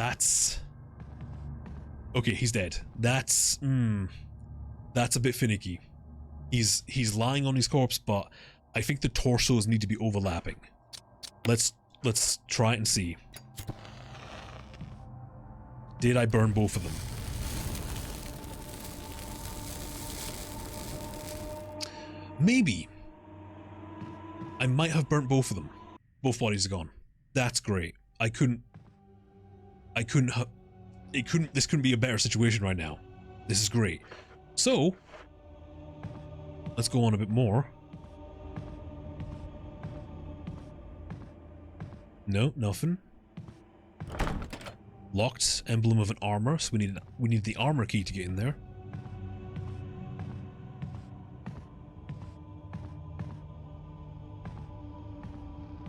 That's... Okay, he's dead. That's a bit finicky. He's lying on his corpse, but I think the torsos need to be overlapping. Let's try it and see. Did I burn both of them? Maybe. I might have burnt both of them. Both bodies are gone. That's great. This couldn't be a better situation right now. This is great. So, let's go on a bit more. No, nothing. Locked emblem of an armor, so we need the armor key to get in there.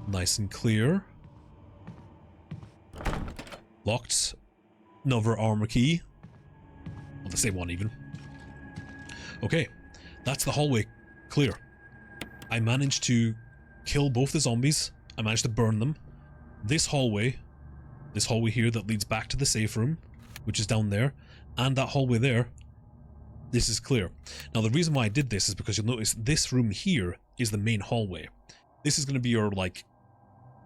Nice and clear. Locked. Another armor key. Well, the same one even. Okay, that's the hallway clear. I managed to kill both the zombies. I managed to burn them. This hallway here that leads back to the safe room, which is down there, and that hallway there, this is clear. Now the reason why I did this is because you'll notice this room here is the main hallway. This is going to be your, like,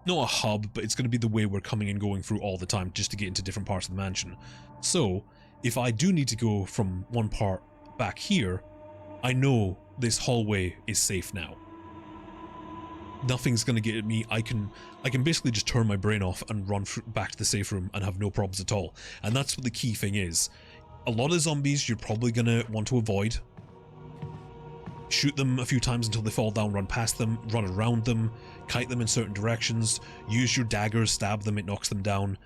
not a hub, but it's going to be the way we're coming and going through all the time just to get into different parts of the mansion. So, if I do need to go from one part back here, I know this hallway is safe now. Nothing's going to get at me. I can basically just turn my brain off and run back to the safe room and have no problems at all. And that's what the key thing is. A lot of zombies you're probably going to want to avoid. Shoot them a few times until they fall down, run past them, run around them, kite them in certain directions, use your daggers, stab them, it knocks them down.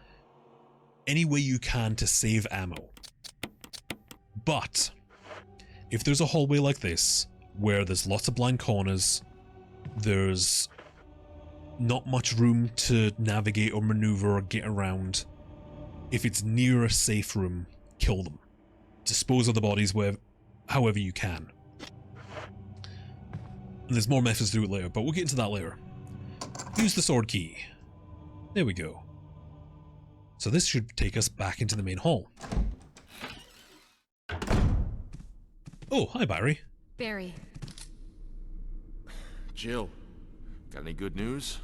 Any way you can to save ammo. But if there's a hallway like this, where there's lots of blind corners, there's not much room to navigate or maneuver or get around, if it's near a safe room, kill them. Dispose of the bodies however you can. And there's more methods to do it later, but we'll get into that later. Use the sword key. There we go. So this should take us back into the main hall. Oh, hi Barry. Barry. Jill, got any good news?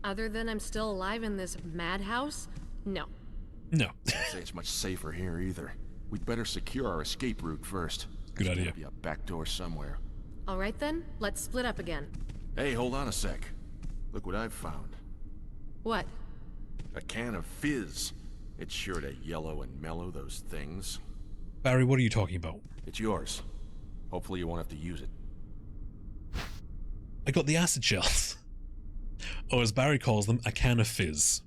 Other than I'm still alive in this madhouse? No. No. I'd say it's much safer here either. We'd better secure our escape route first. Good idea. There's gotta be a back door somewhere. All right then, let's split up again. Hey, hold on a sec. Look what I've found. What? A can of fizz. It's sure to yellow and mellow those things. Barry, what are you talking about? It's yours. Hopefully you won't have to use it. I got the acid shells. Or as Barry calls them, a can of fizz.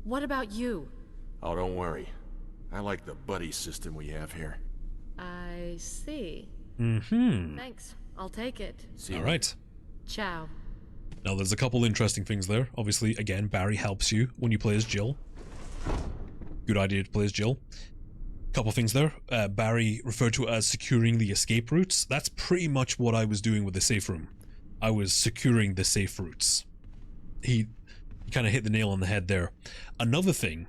What about you? Oh, don't worry. I like the buddy system we have here. I see. Mm-hmm. Thanks. I'll take it. See you. All right. Ciao. Now there's a couple interesting things there. Obviously, again, Barry helps you when you play as Jill. Good idea to play as Jill. Couple things there. Barry referred to it as securing the escape routes. That's pretty much what I was doing with the safe room. I was securing the safe routes. He kind of hit the nail on the head there. Another thing,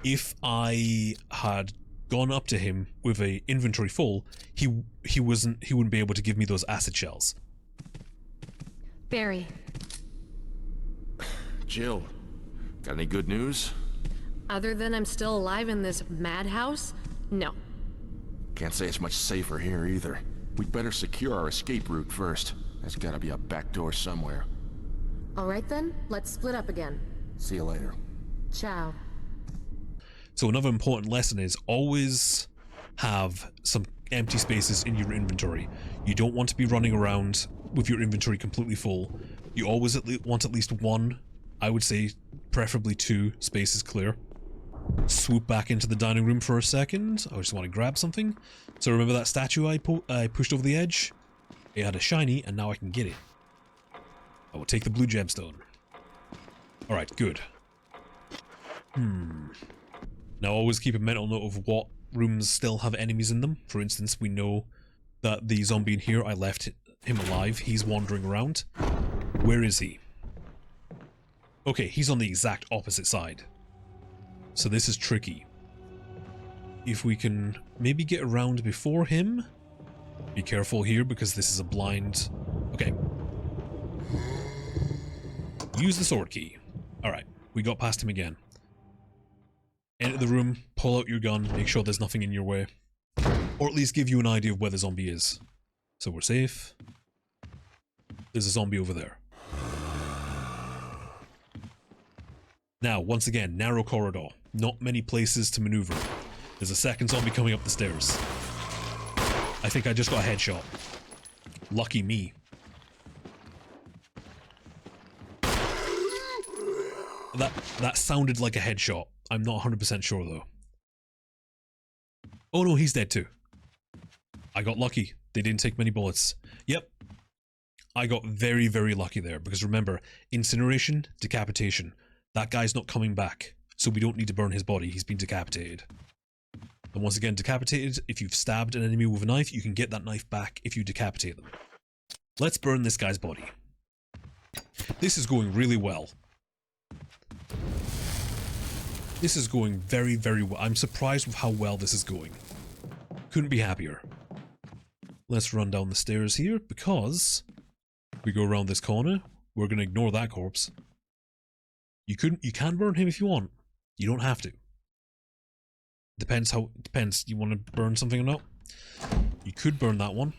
if I had gone up to him with a inventory full, he wouldn't be able to give me those acid shells. Barry. Jill, got any good news? Other than I'm still alive in this madhouse? No. Can't say it's much safer here either. We'd better secure our escape route first. There's gotta be a back door somewhere. All right then, let's split up again. See you later. Ciao. So another important lesson is always have some empty spaces in your inventory. You don't want to be running around with your inventory completely full. You always want at least one, I would say preferably 2 spaces clear. Swoop back into the dining room for a second. I just want to grab something. So remember that statue I pushed over the edge? It had a shiny and now I can get it. I will take the blue gemstone. Alright, good. Now always keep a mental note of what rooms still have enemies in them. For instance, we know that the zombie in here, I left him alive. He's wandering around. Where is he? Okay, he's on the exact opposite side. So this is tricky. If we can maybe get around before him. Be careful here because this is a blind... Okay. Use the sword key. Alright, we got past him again. Enter the room, pull out your gun, make sure there's nothing in your way. Or at least give you an idea of where the zombie is. So we're safe. There's a zombie over there. Now, once again, narrow corridor. Not many places to maneuver. There's a second zombie coming up the stairs. I think I just got a headshot. Lucky me. That sounded like a headshot. I'm not 100% sure though. Oh no, he's dead too. I got lucky. They didn't take many bullets. Yep. I got very, very lucky there because remember, incineration, decapitation. That guy's not coming back, so we don't need to burn his body. He's been decapitated. And once again, decapitated, if you've stabbed an enemy with a knife, you can get that knife back if you decapitate them. Let's burn this guy's body. This is going really well. This is going very, very well. I'm surprised with how well this is going. Couldn't be happier. Let's run down the stairs here because we go around this corner. We're going to ignore that corpse. You can burn him if you want. You don't have to. Depends. You want to burn something or not? You could burn that one.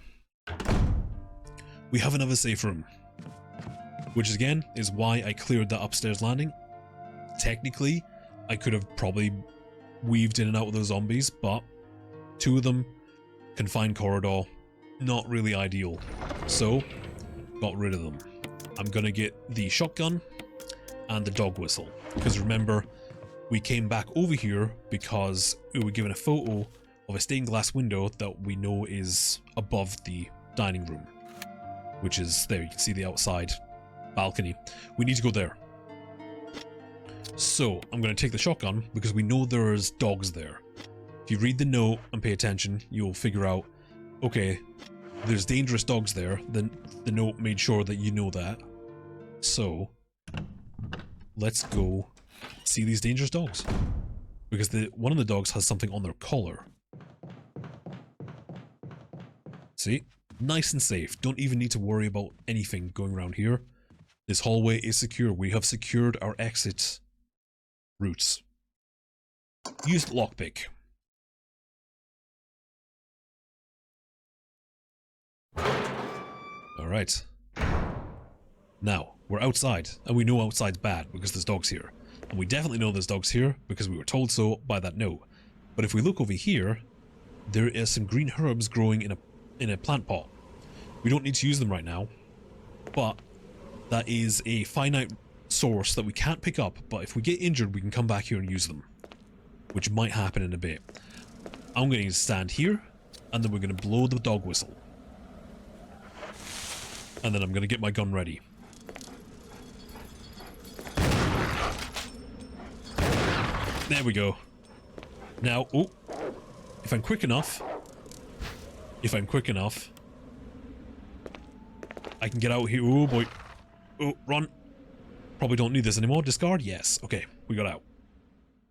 We have another safe room. Which again is why I cleared that upstairs landing. Technically, I could have probably weaved in and out of those zombies, but two of them, confined corridor, not really ideal. So, got rid of them. I'm gonna get the shotgun and the dog whistle. Because remember, we came back over here because we were given a photo of a stained glass window that we know is above the dining room. Which is there, you can see the outside balcony. We need to go there. So, I'm going to take the shotgun because we know there's dogs there. If you read the note and pay attention, you'll figure out, okay, there's dangerous dogs there. Then the note made sure that you know that. So, let's go see these dangerous dogs. Because one of the dogs has something on their collar. See? Nice and safe. Don't even need to worry about anything going around here. This hallway is secure. We have secured our exit routes. Use lockpick. Alright. Now, we're outside, and we know outside's bad because there's dogs here. And we definitely know there's dogs here because we were told so by that note. But if we look over here, there is some green herbs growing in a plant pot. We don't need to use them right now, but that is a finite source that we can't pick up, but if we get injured we can come back here and use them, which might happen in a bit. I'm going to stand here, and then we're going to blow the dog whistle. And then I'm going to get my gun ready. There we go. Now, oh, if I'm quick enough, I can get out here. Oh boy. Oh, run. Probably don't need this anymore. Discard? Yes. Okay, we got out.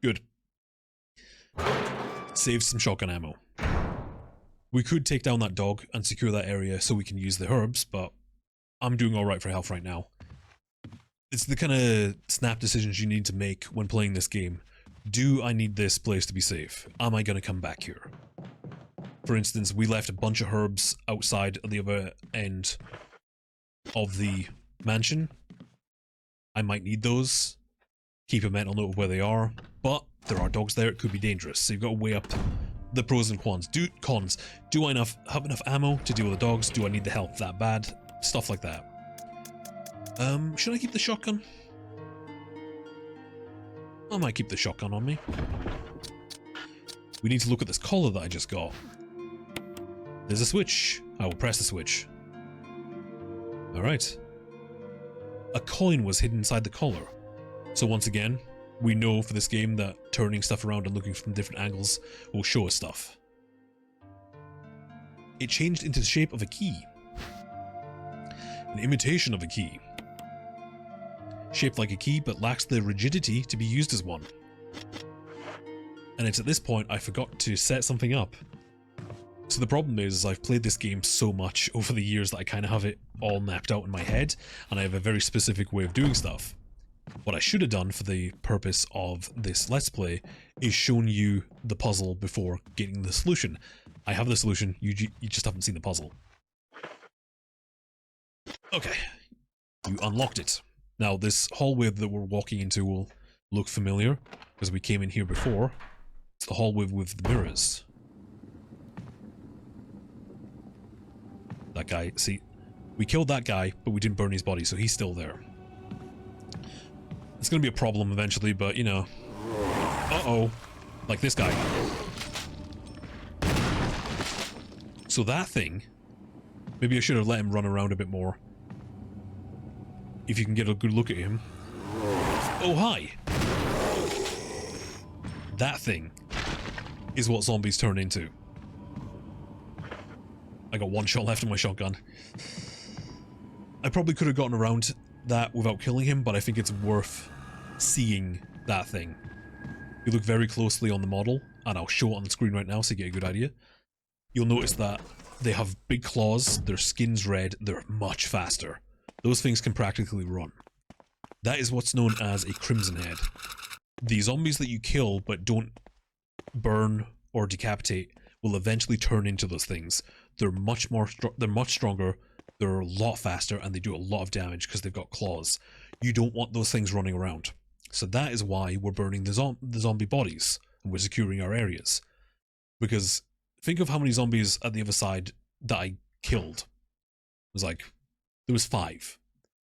Good. Saved some shotgun ammo. We could take down that dog and secure that area so we can use the herbs, but I'm doing alright for health right now. It's the kind of snap decisions you need to make when playing this game. Do I need this place to be safe? Am I going to come back here? For instance, we left a bunch of herbs outside at the other end of the mansion. I might need those. Keep a mental note of where they are. But there are dogs there, it could be dangerous. So you've got to weigh up the pros and cons. Do I have enough ammo to deal with the dogs? Do I need the health that bad? Stuff like that. Should I keep the shotgun? I might keep the shotgun on me. We need to look at this collar that I just got. There's a switch. I will press the switch. Alright. A coin was hidden inside the collar. So once again, we know for this game that turning stuff around and looking from different angles will show us stuff. It changed into the shape of a key. An imitation of a key. Shaped like a key but lacks the rigidity to be used as one. And it's at this point I forgot to set something up. So the problem is I've played this game so much over the years that I kind of have it all mapped out in my head, and I have a very specific way of doing stuff. What I should have done for the purpose of this Let's Play is shown you the puzzle before getting the solution. I have the solution, you just haven't seen the puzzle. Okay, you unlocked it. Now this hallway that we're walking into will look familiar, because we came in here before. It's the hallway with the mirrors. That guy, see, we killed that guy, but we didn't burn his body, so he's still there. It's gonna be a problem eventually, but you know. Uh-oh. Like this guy. So that thing, maybe I should have let him run around a bit more. If you can get a good look at him. Oh, hi! That thing is what zombies turn into. I got one shot left in my shotgun. I probably could have gotten around that without killing him, but I think it's worth seeing that thing. If you look very closely on the model, and I'll show it on the screen right now so you get a good idea, you'll notice that they have big claws, their skin's red, they're much faster. Those things can practically run. That is what's known as a Crimson Head. The zombies that you kill but don't burn or decapitate will eventually turn into those things. They're much stronger, they're a lot faster, and they do a lot of damage because they've got claws. You don't want those things running around. So that is why we're burning the zombie bodies, and we're securing our areas. Because think of how many zombies at the other side that I killed. It was like, there was 5.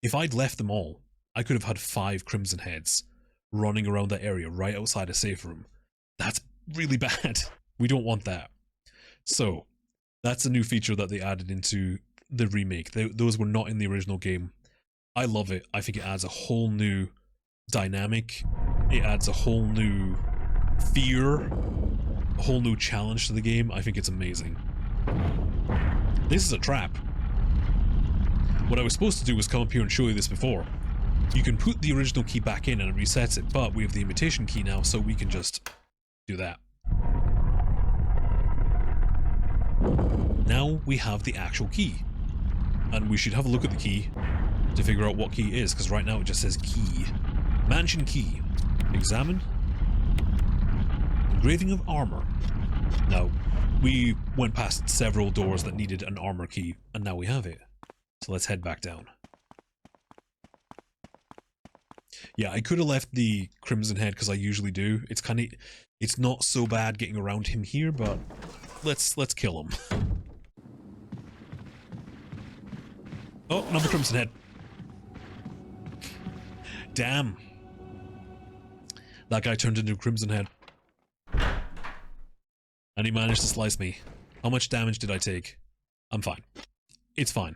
If I'd left them all, I could have had 5 Crimson Heads running around that area right outside a safe room. That's really bad. We don't want that. So, that's a new feature that they added into the remake. Those were not in the original game. I love it. I think it adds a whole new dynamic. It adds a whole new fear, a whole new challenge to the game. I think it's amazing. This is a trap. What I was supposed to do was come up here and show you this before. You can put the original key back in and it resets it, but we have the imitation key now, so we can just do that. Now we have the actual key. And we should have a look at the key to figure out what key it is, because right now it just says key. Mansion key. Examine. Engraving of armor. Now, we went past several doors that needed an armor key, and now we have it. So let's head back down. Yeah, I could have left the Crimson Head because I usually do. It's not so bad getting around him here, but let's kill him. Oh, another Crimson Head. Damn. That guy turned into a Crimson Head. And he managed to slice me. How much damage did I take? I'm fine. It's fine.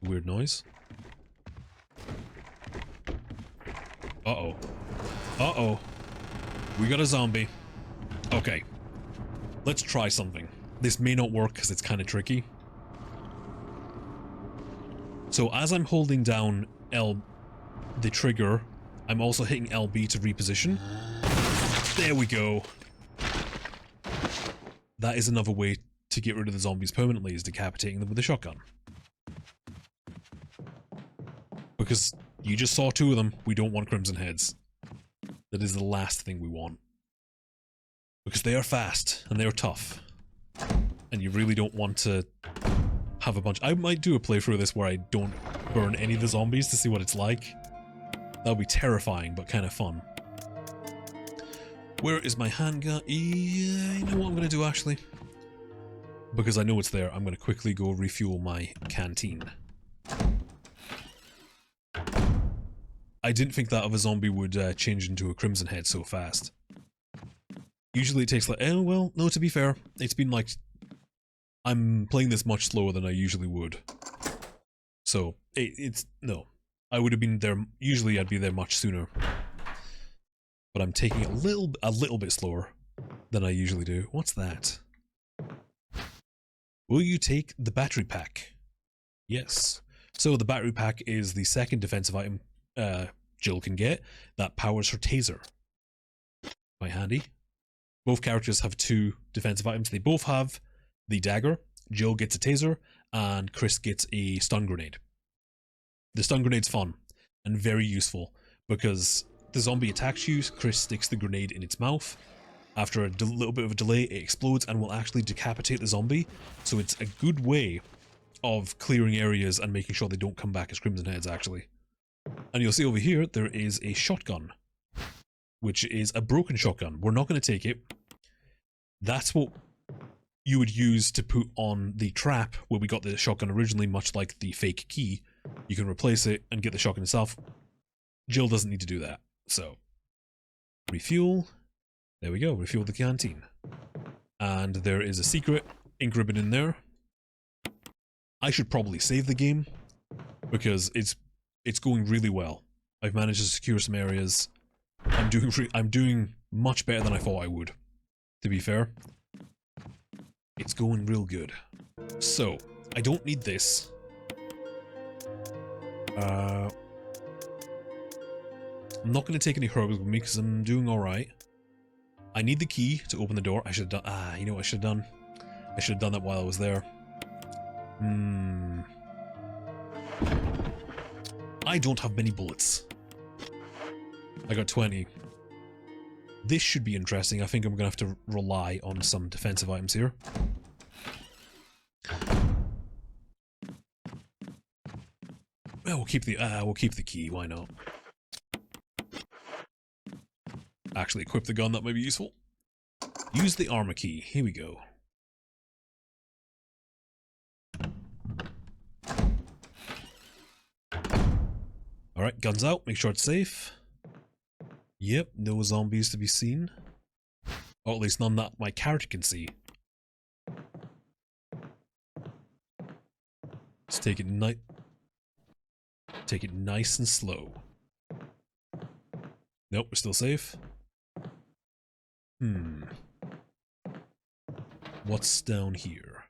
Weird noise. Uh-oh. Uh-oh. We got a zombie. Okay. Let's try something. This may not work because it's kind of tricky. So as I'm holding down the trigger, I'm also hitting LB to reposition. There we go. That is another way to get rid of the zombies permanently, is decapitating them with a shotgun. Because you just saw 2 of them, we don't want Crimson Heads. That is the last thing we want. Because they are fast, and they are tough. And you really don't want to have a bunch. I might do a playthrough of this where I don't burn any of the zombies to see what it's like. That would be terrifying, but kind of fun. Where is my handgun? Yeah, you know what I'm going to do, actually? Because I know it's there, I'm going to quickly go refuel my canteen. I didn't think that other zombie would change into a Crimson Head so fast. Usually it takes like, oh well, no, to be fair, it's been like, I'm playing this much slower than I usually would. So, no. I would have been there, usually I'd be there much sooner. But I'm taking it a little bit slower than I usually do. What's that? Will you take the battery pack? Yes. So the battery pack is the second defensive item Jill can get that powers her taser. Quite handy. Both characters have 2 defensive items. They both have the dagger. Jill gets a taser, and Chris gets a stun grenade. The stun grenade's fun and very useful because the zombie attacks you, Chris sticks the grenade in its mouth. After a little bit of a delay, it explodes and will actually decapitate the zombie. So it's a good way of clearing areas and making sure they don't come back as Crimson Heads, actually. And you'll see over here, there is a shotgun, which is a broken shotgun. We're not going to take it. That's what you would use to put on the trap where we got the shotgun originally, much like the fake key. You can replace it and get the shotgun itself. Jill doesn't need to do that. So, refuel. There we go, refuel the canteen. And there is a secret ink ribbon in there. I should probably save the game because it's going really well. I've managed to secure some areas. I'm doing much better than I thought I would, to be fair. It's going real good. So, I don't need this. I'm not going to take any herbs with me because I'm doing alright. I need the key to open the door. I should have done... you know what I should have done? I should have done that while I was there. I don't have many bullets. I got 20. This should be interesting. I think I'm going to have to rely on some defensive items here. Well, we'll keep the key. Why not? Actually equip the gun, that might be useful. Use the armor key. Here we go. Alright, guns out. Make sure it's safe. Yep, no zombies to be seen. Or at least none that my character can see. Let's take it nice and slow. Nope, we're still safe. What's down here?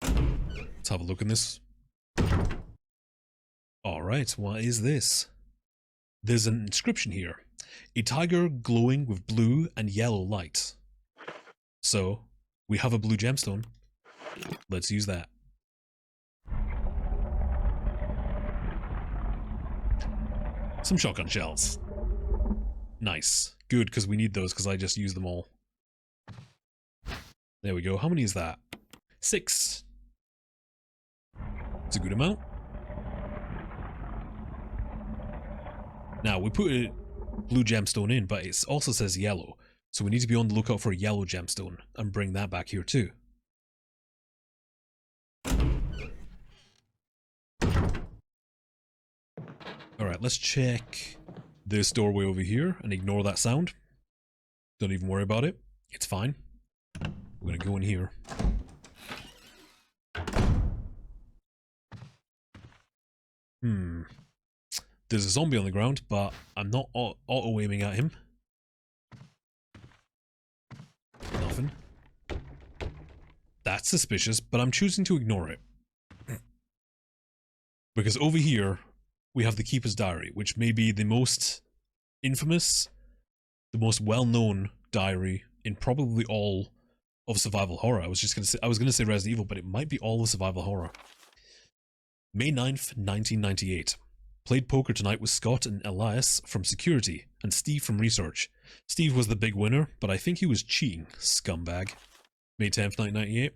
Let's have a look in this. Alright, what is this? There's an inscription here. A tiger glowing with blue and yellow light. So, we have a blue gemstone. Let's use that. Some shotgun shells. Nice. Good, because we need those, because I just used them all. There we go. How many is that? 6. It's a good amount. Now, we put a blue gemstone in, but it also says yellow. So we need to be on the lookout for a yellow gemstone, and bring that back here too. Alright, let's check this doorway over here and ignore that sound. Don't even worry about it. It's fine. We're gonna go in here. There's a zombie on the ground, but I'm not auto-aiming at him. Nothing. That's suspicious, but I'm choosing to ignore it. Because over here, we have the Keeper's Diary, which may be the most infamous, the most well-known diary in probably all of survival horror. I was gonna say Resident Evil, but it might be all of survival horror. May 9th, 1998. Played poker tonight with Scott and Elias from security, and Steve from research. Steve was the big winner, but I think he was cheating, scumbag. May 10th, 1998.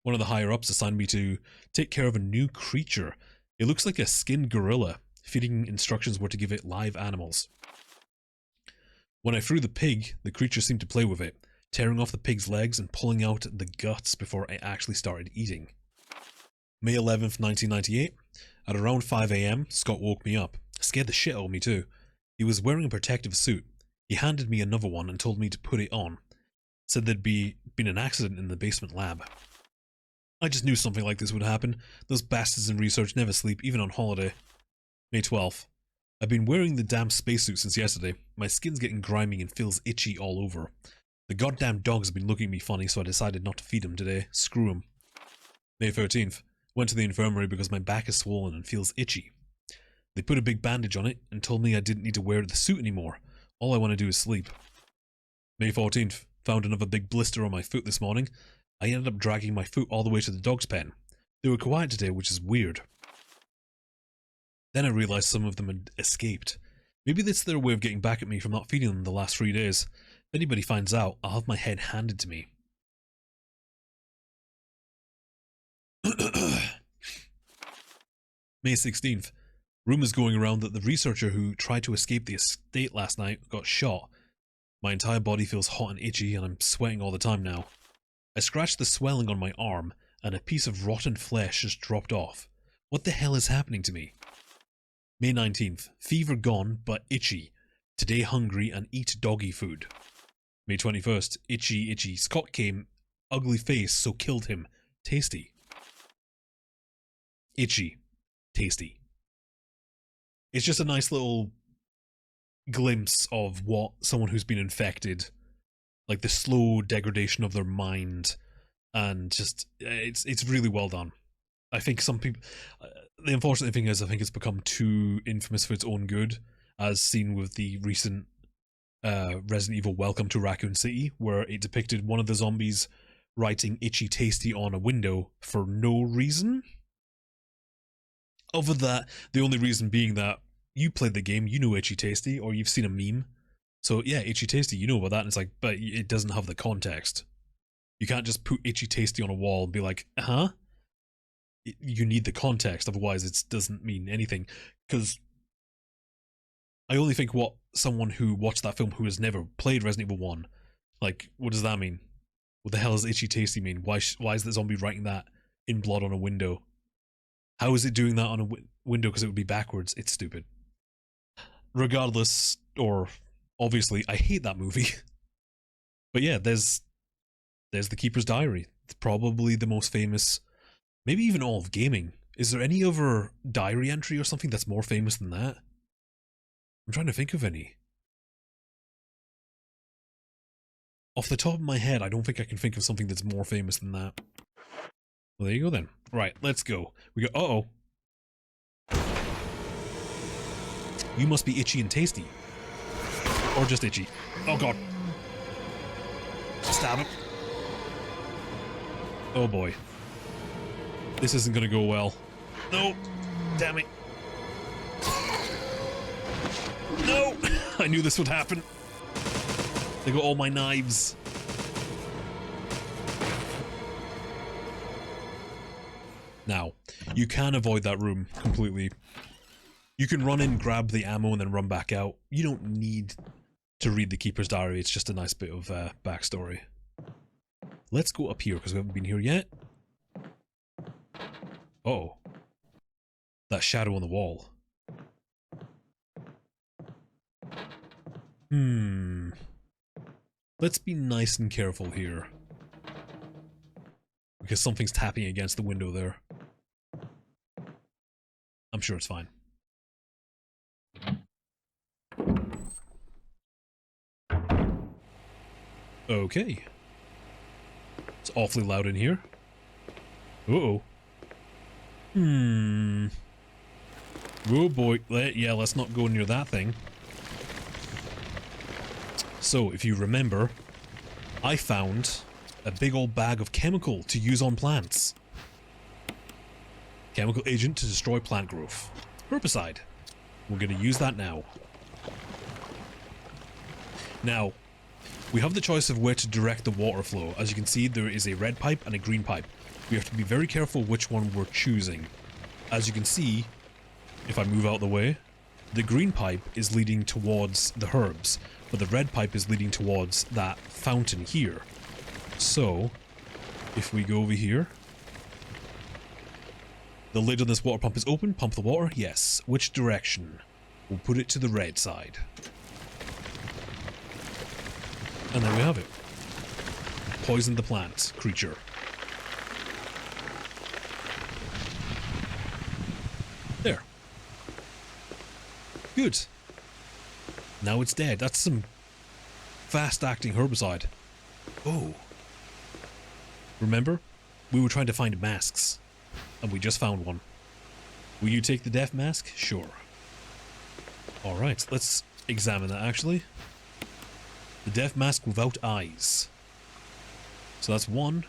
One of the higher-ups assigned me to take care of a new creature. It looks like a skinned gorilla. Feeding instructions were to give it live animals. When I threw the pig, the creature seemed to play with it, tearing off the pig's legs and pulling out the guts before I actually started eating. May 11th, 1998. At around 5 AM, Scott woke me up. Scared the shit out of me too. He was wearing a protective suit. He handed me another one and told me to put it on. Said there'd been an accident in the basement lab. I just knew something like this would happen. Those bastards in research never sleep, even on holiday. May 12th. I've been wearing the damn spacesuit since yesterday. My skin's getting grimy and feels itchy all over. The goddamn dogs have been looking at me funny, so I decided not to feed them today. Screw them. May 13th. Went to the infirmary because my back is swollen and feels itchy. They put a big bandage on it and told me I didn't need to wear the suit anymore. All I want to do is sleep. May 14th. Found another big blister on my foot this morning. I ended up dragging my foot all the way to the dog's pen. They were quiet today, which is weird. Then I realised some of them had escaped. Maybe that's their way of getting back at me for not feeding them the last 3 days. If anybody finds out, I'll have my head handed to me. May 16th. Rumours going around that the researcher who tried to escape the estate last night got shot. My entire body feels hot and itchy and I'm sweating all the time now. I scratched the swelling on my arm and a piece of rotten flesh just dropped off. What the hell is happening to me? May 19th. Fever gone but itchy. Today hungry and eat doggy food. May 21st. Itchy, itchy. Scott came. Ugly face, so killed him. Tasty. Itchy. Tasty. It's just a nice little glimpse of what someone who's been infected, like the slow degradation of their mind, and just it's really well done. I think some people, the unfortunate thing is I think it's become too infamous for its own good, as seen with the recent Resident Evil Welcome to Raccoon City, where it depicted one of the zombies writing itchy tasty on a window for no reason. Other than that, the only reason being that you played the game, you know itchy tasty, or you've seen a meme. So yeah, itchy tasty, you know about that, and it's like, but it doesn't have the context. You can't just put itchy tasty on a wall and be like, huh? You need the context, otherwise it doesn't mean anything. Because I only think what someone who watched that film who has never played Resident Evil 1, like, what does that mean? What the hell does itchy tasty mean? Why is the zombie writing that in blood on a window? How is it doing that on a window? Because it would be backwards. It's stupid. Regardless, or obviously, I hate that movie. But yeah, there's The Keeper's Diary. It's probably the most famous, maybe even all of gaming. Is there any other diary entry or something that's more famous than that? I'm trying to think of any. Off the top of my head, I don't think I can think of something that's more famous than that. Well, there you go then. Right, let's go. We go, uh-oh. You must be itchy and tasty. Or just itchy. Oh god. Stab him. Oh boy. This isn't gonna go well. No! Damn it. No! I knew this would happen. They got all my knives. Now, you can avoid that room completely. You can run in, grab the ammo, and then run back out. You don't need to read the Keeper's Diary. It's just a nice bit of backstory. Let's go up here, because we haven't been here yet. Oh. That shadow on the wall. Let's be nice and careful here. Because something's tapping against the window there. I'm sure it's fine. Okay. It's awfully loud in here. Uh-oh. Oh boy. Yeah, let's not go near that thing. So, if you remember, I found a big old bag of chemical to use on plants. Chemical agent to destroy plant growth. Herbicide. We're going to use that now. Now, we have the choice of where to direct the water flow. As you can see, there is a red pipe and a green pipe. We have to be very careful which one we're choosing. As you can see, if I move out the way, the green pipe is leading towards the herbs, but the red pipe is leading towards that fountain here. So, if we go over here, the lid on this water pump is open. Pump the water. Yes. Which direction? We'll put it to the red side. And there we have it. Poison the plant creature. There. Good. Now it's dead. That's some fast-acting herbicide. Oh. Remember? We were trying to find masks, and we just found one. Will you take the death mask? Sure. Alright, let's examine that actually. The death mask without eyes. So that's one.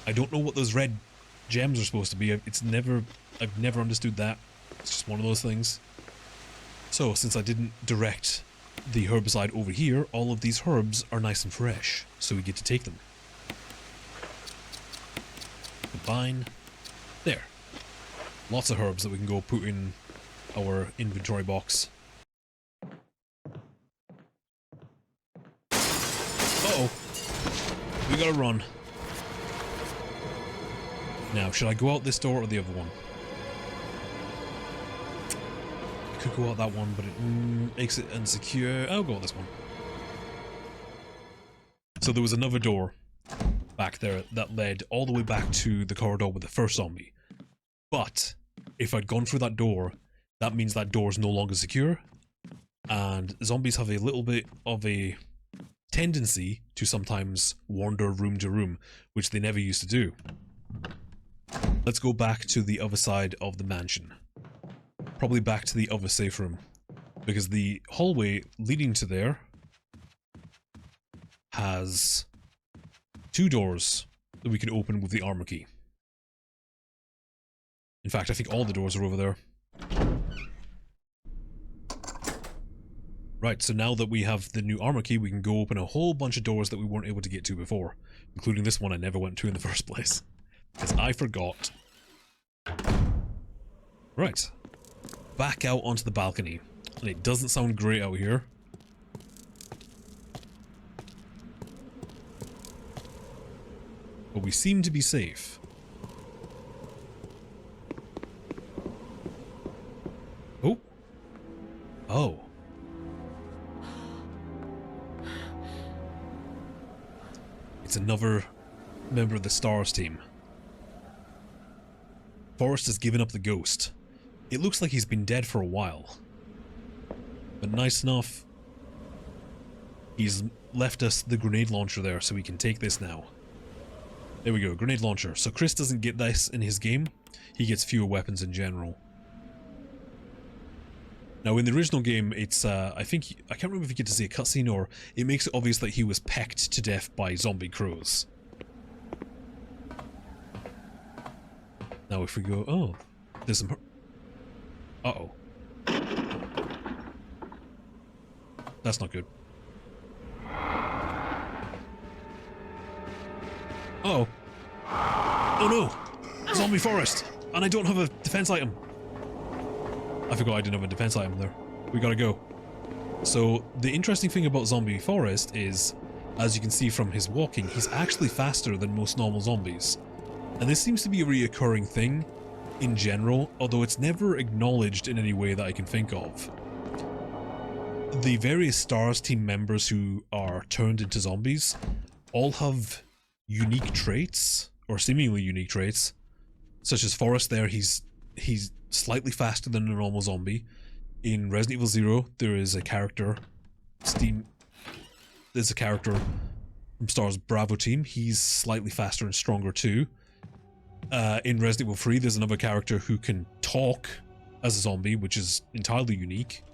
I don't know what those red gems are supposed to be. I've never understood that. It's just one of those things. So, since I didn't direct the herbicide over here, all of these herbs are nice and fresh, so we get to take them. Combine. There. Lots of herbs that we can go put in our inventory box. Uh-oh. We gotta run. Now, should I go out this door or the other one? I could go out that one, but it makes it insecure. I'll go out this one. So there was another door back there that led all the way back to the corridor with the first zombie. But if I'd gone through that door, that means that door is no longer secure. And zombies have a little bit of a tendency to sometimes wander room to room, which they never used to do. Let's go back to the other side of the mansion. Probably back to the other safe room. Because the hallway leading to there has 2 doors that we can open with the armor key. In fact, I think all the doors are over there. Right, so now that we have the new armor key, we can go open a whole bunch of doors that we weren't able to get to before. Including this one I never went to in the first place. Because I forgot. Right. Back out onto the balcony. And it doesn't sound great out here. But we seem to be safe. Oh. Oh. It's another member of the STARS team. Forrest has given up the ghost. It looks like he's been dead for a while. But nice enough, he's left us the grenade launcher there, so we can take this now. There we go, grenade launcher. So Chris doesn't get this in his game. He gets fewer weapons in general. Now in the original game, it's, I can't remember if you get to see a cutscene or it makes it obvious that he was pecked to death by zombie crows. Now if we go, oh, there's some, uh-oh. That's not good. Uh-oh. Oh no! Zombie forest! And I don't have a defense item. I forgot I didn't have a defense item there. We gotta go. So, the interesting thing about zombie forest is, as you can see from his walking, he's actually faster than most normal zombies. And this seems to be a reoccurring thing in general, although it's never acknowledged in any way that I can think of. The various STARS team members who are turned into zombies all have unique traits, or seemingly unique traits, such as Forrest there, he's slightly faster than a normal zombie. In Resident Evil 0, there is a character, there's a character from STARS Bravo team, he's slightly faster and stronger too. In Resident Evil 3, there's another character who can talk as a zombie, which is entirely unique.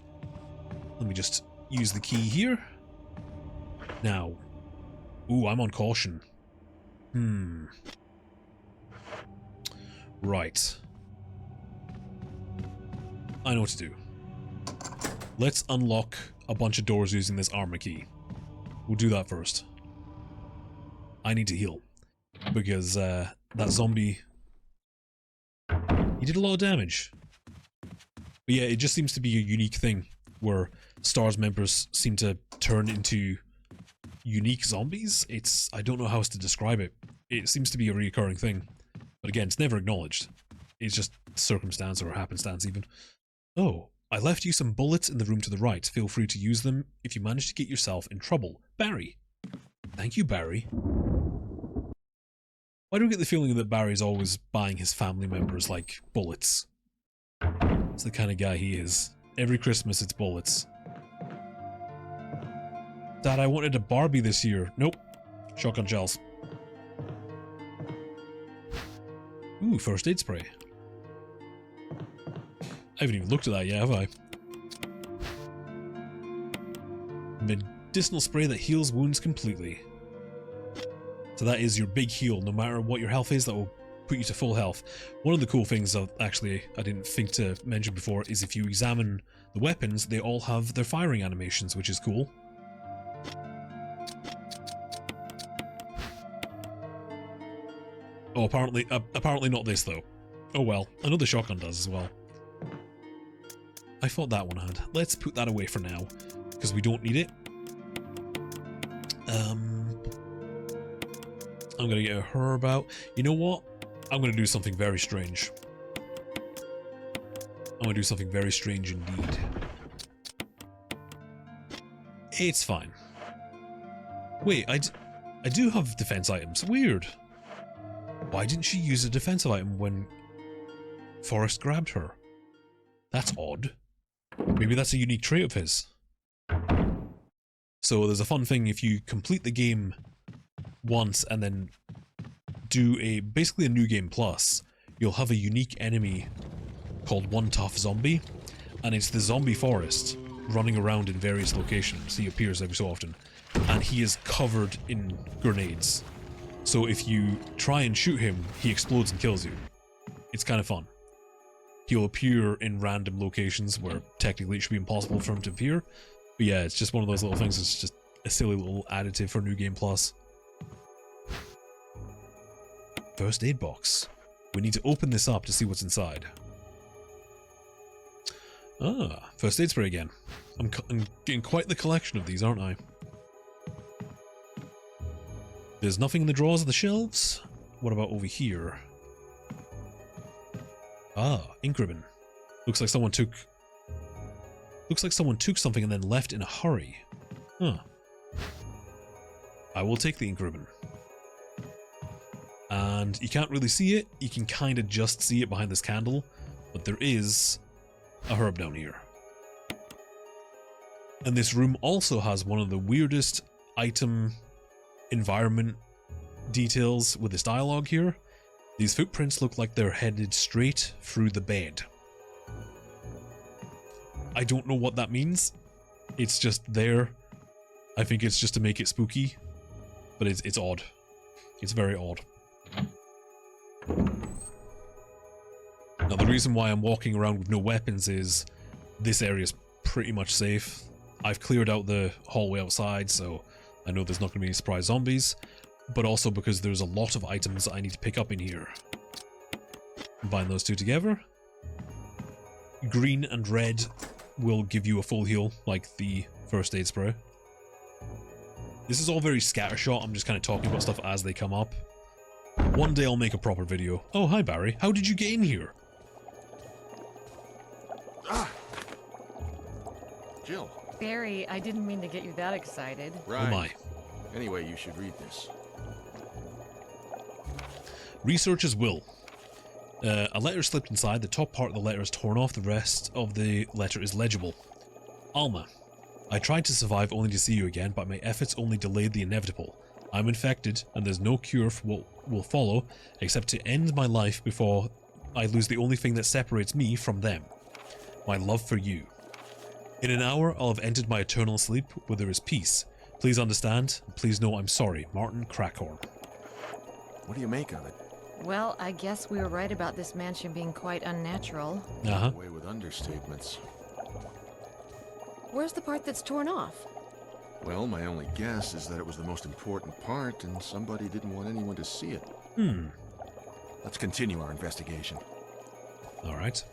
Let me just use the key here. Now. Ooh, I'm on caution. Right. I know what to do. Let's unlock a bunch of doors using this armor key. We'll do that first. I need to heal. Because, that zombie... he did a lot of damage. But yeah, it just seems to be a unique thing, where STARS members seem to turn into unique zombies. I don't know how else to describe it. It seems to be a recurring thing. But again, it's never acknowledged. It's just circumstance or happenstance even. Oh, I left you some bullets in the room to the right. Feel free to use them if you manage to get yourself in trouble. Barry. Thank you, Barry. Why do I get the feeling that Barry's always buying his family members, like, bullets? It's the kind of guy he is. Every Christmas it's bullets. Dad, I wanted a Barbie this year. Nope. Shotgun shells. Ooh, first aid spray. I haven't even looked at that yet, have I? Medicinal spray that heals wounds completely. So that is your big heal. No matter what your health is, that will put you to full health. One of the cool things that actually I didn't think to mention before is if you examine the weapons, they all have their firing animations, which is cool. Oh, apparently not this though. Oh well, another shotgun does as well. I thought that one had. Let's put that away for now, because we don't need it. I'm gonna get a herb out. You know what? I'm gonna do something very strange. I'm gonna do something very strange indeed. It's fine. Wait, I do have defense items. Weird. Why didn't she use a defensive item when Forrest grabbed her? That's odd. Maybe that's a unique trait of his. So there's a fun thing if you complete the game once and then do basically a new game plus, you'll have a unique enemy called One Tough Zombie, and it's the zombie Forrest running around in various locations. He appears every so often, and he is covered in grenades. So if you try and shoot him, he explodes and kills you. It's kind of fun. He'll appear in random locations where technically it should be impossible for him to appear. But yeah, it's just one of those little things. It's just a silly little additive for New Game Plus. First aid box. We need to open this up to see what's inside. Ah, first aid spray again. I'm getting quite the collection of these, aren't I? There's nothing in the drawers of the shelves. What about over here? Ah, ink ribbon. Looks like someone took something and then left in a hurry. Huh. I will take the ink ribbon. And you can't really see it. You can kind of just see it behind this candle, but there is a herb down here. And this room also has one of the weirdest item environment details with this dialogue here. These footprints look like they're headed straight through the bed. I don't know what that means. It's just there. I think it's just to make it spooky, but it's odd. It's very odd. Now the reason why I'm walking around with no weapons is this area's pretty much safe. I've cleared out the hallway outside, so I know there's not going to be any surprise zombies, but also because there's a lot of items I need to pick up in here. Combine those two together. Green and red will give you a full heal, like the first aid spray. This is all very scattershot. I'm just kind of talking about stuff as they come up. One day I'll make a proper video. Oh, hi Barry. How did you get in here? Ah! Jill. Barry, I didn't mean to get you that excited. Right. Oh my. Anyway, you should read this. Researcher's will. A letter slipped inside. The top part of the letter is torn off. The rest of the letter is legible. Alma. I tried to survive only to see you again, but my efforts only delayed the inevitable. I'm infected, and there's no cure for what will follow, except to end my life before I lose the only thing that separates me from them. My love for you. In an hour, I'll have entered my eternal sleep where there is peace. Please understand, and please know I'm sorry. Martin Crackhorn. What do you make of it? Well, I guess we were right about this mansion being quite unnatural. Uh-huh. Away with understatements. Where's the part that's torn off? Well, my only guess is that it was the most important part, and somebody didn't want anyone to see it. Let's continue our investigation. Alright.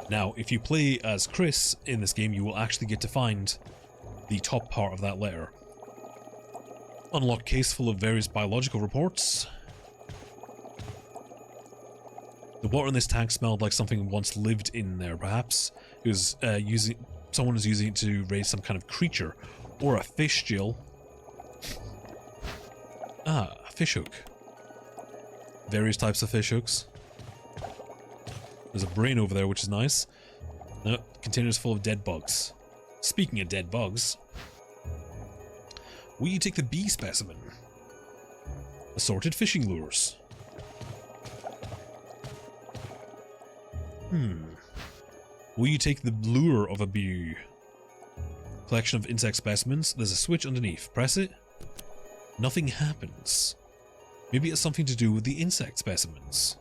Now, if you play as Chris in this game, you will actually get to find the top part of that letter. Unlock case full of various biological reports. The water in this tank smelled like something once lived in there, perhaps. It was someone was using it to raise some kind of creature. Or a fish, Jill. Ah, a fish hook. Various types of fish hooks. There's a brain over there, which is nice. Containers full of dead bugs. Speaking of dead bugs, will you take the B specimen? Assorted fishing lures. Will you take the lure of a bee? Collection of insect specimens. There's a switch underneath. Press it. Nothing happens. Maybe it's something to do with the insect specimens.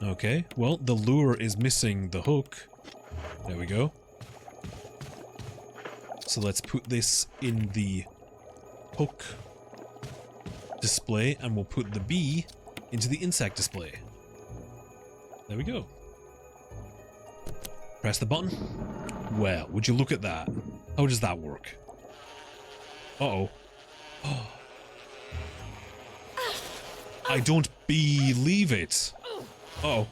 Okay, well, the lure is missing the hook. There we go. So let's put this in the hook display, and we'll put the bee into the insect display. There we go. Press the button. Well, would you look at that? How does that work? Uh-oh. Oh. I don't believe it. Uh-oh.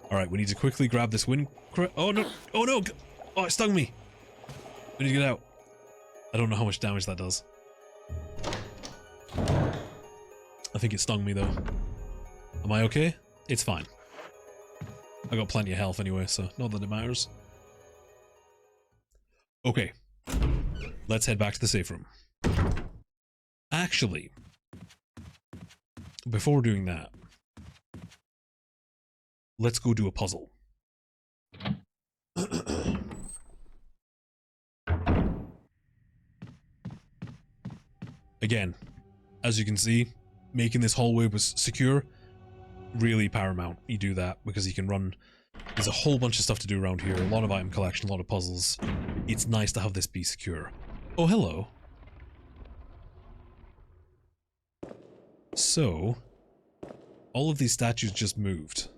Alright, we need to quickly grab this wind... Oh no! Oh no! Oh, it stung me! We need to get out. I don't know how much damage that does. I think it stung me though. Am I okay? It's fine. I got plenty of health anyway, so not that it matters. Okay. Let's head back to the safe room. Actually, before doing that, let's go do a puzzle. Again, as you can see, making this hallway was secure. Really paramount you do that, because you can run... There's a whole bunch of stuff to do around here, a lot of item collection, a lot of puzzles. It's nice to have this be secure. Oh, hello. So, all of these statues just moved.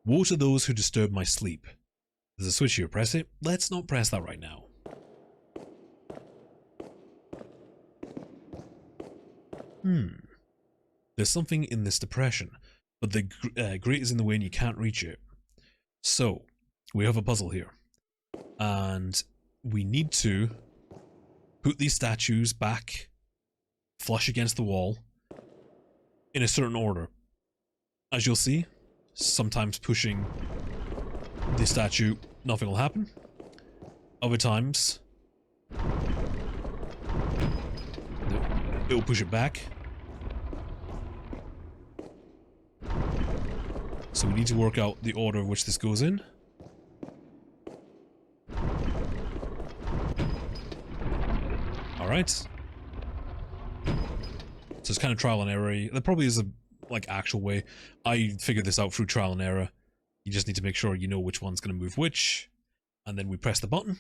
Woe to those who disturb my sleep. There's a switch here, press it. Let's not press that right now. There's something in this depression, but the grate is in the way and you can't reach it. So, we have a puzzle here. And we need to put these statues back, flush against the wall, in a certain order. As you'll see, sometimes pushing the statue, nothing will happen. Other times, it'll push it back. So we need to work out the order in which this goes in. Alright. So it's kind of trial and error. There probably is a actual way. I figured this out through trial and error. You just need to make sure you know which one's going to move which. And then we press the button,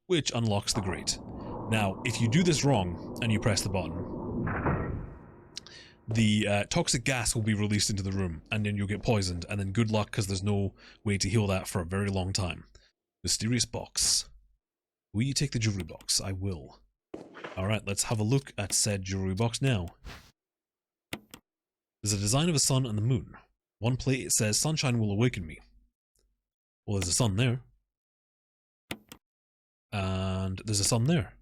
which unlocks the grate. Now, if you do this wrong and you press the button, the toxic gas will be released into the room, and then you'll get poisoned, and then good luck, because there's no way to heal that for a very long time. Mysterious box. Will you take the jewelry box? I will. Alright, let's have a look at said jewelry box now. There's a design of a sun and the moon. One plate it says, sunshine will awaken me. Well, there's a sun there. And there's a sun there.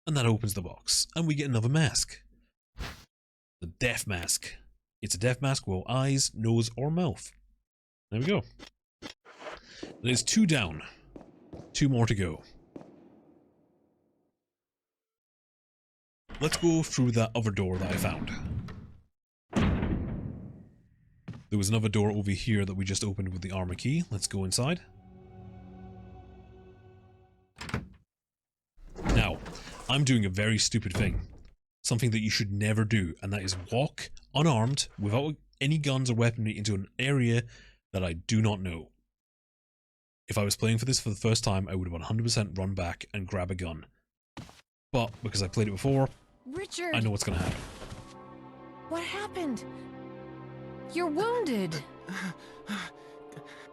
And that opens the box, and we get another mask. The death mask. It's a death mask with eyes, nose, or mouth. There we go. There's 2 down. 2 more to go. Let's go through that other door that I found. There was another door over here that we just opened with the armor key. Let's go inside. Now, I'm doing a very stupid thing. Something that you should never do, and that is walk unarmed, without any guns or weaponry, into an area that I do not know. If I was playing for this for the first time, I would have 100% run back and grab a gun. But, because I played it before, Richard! I know what's gonna happen. What happened? You're wounded!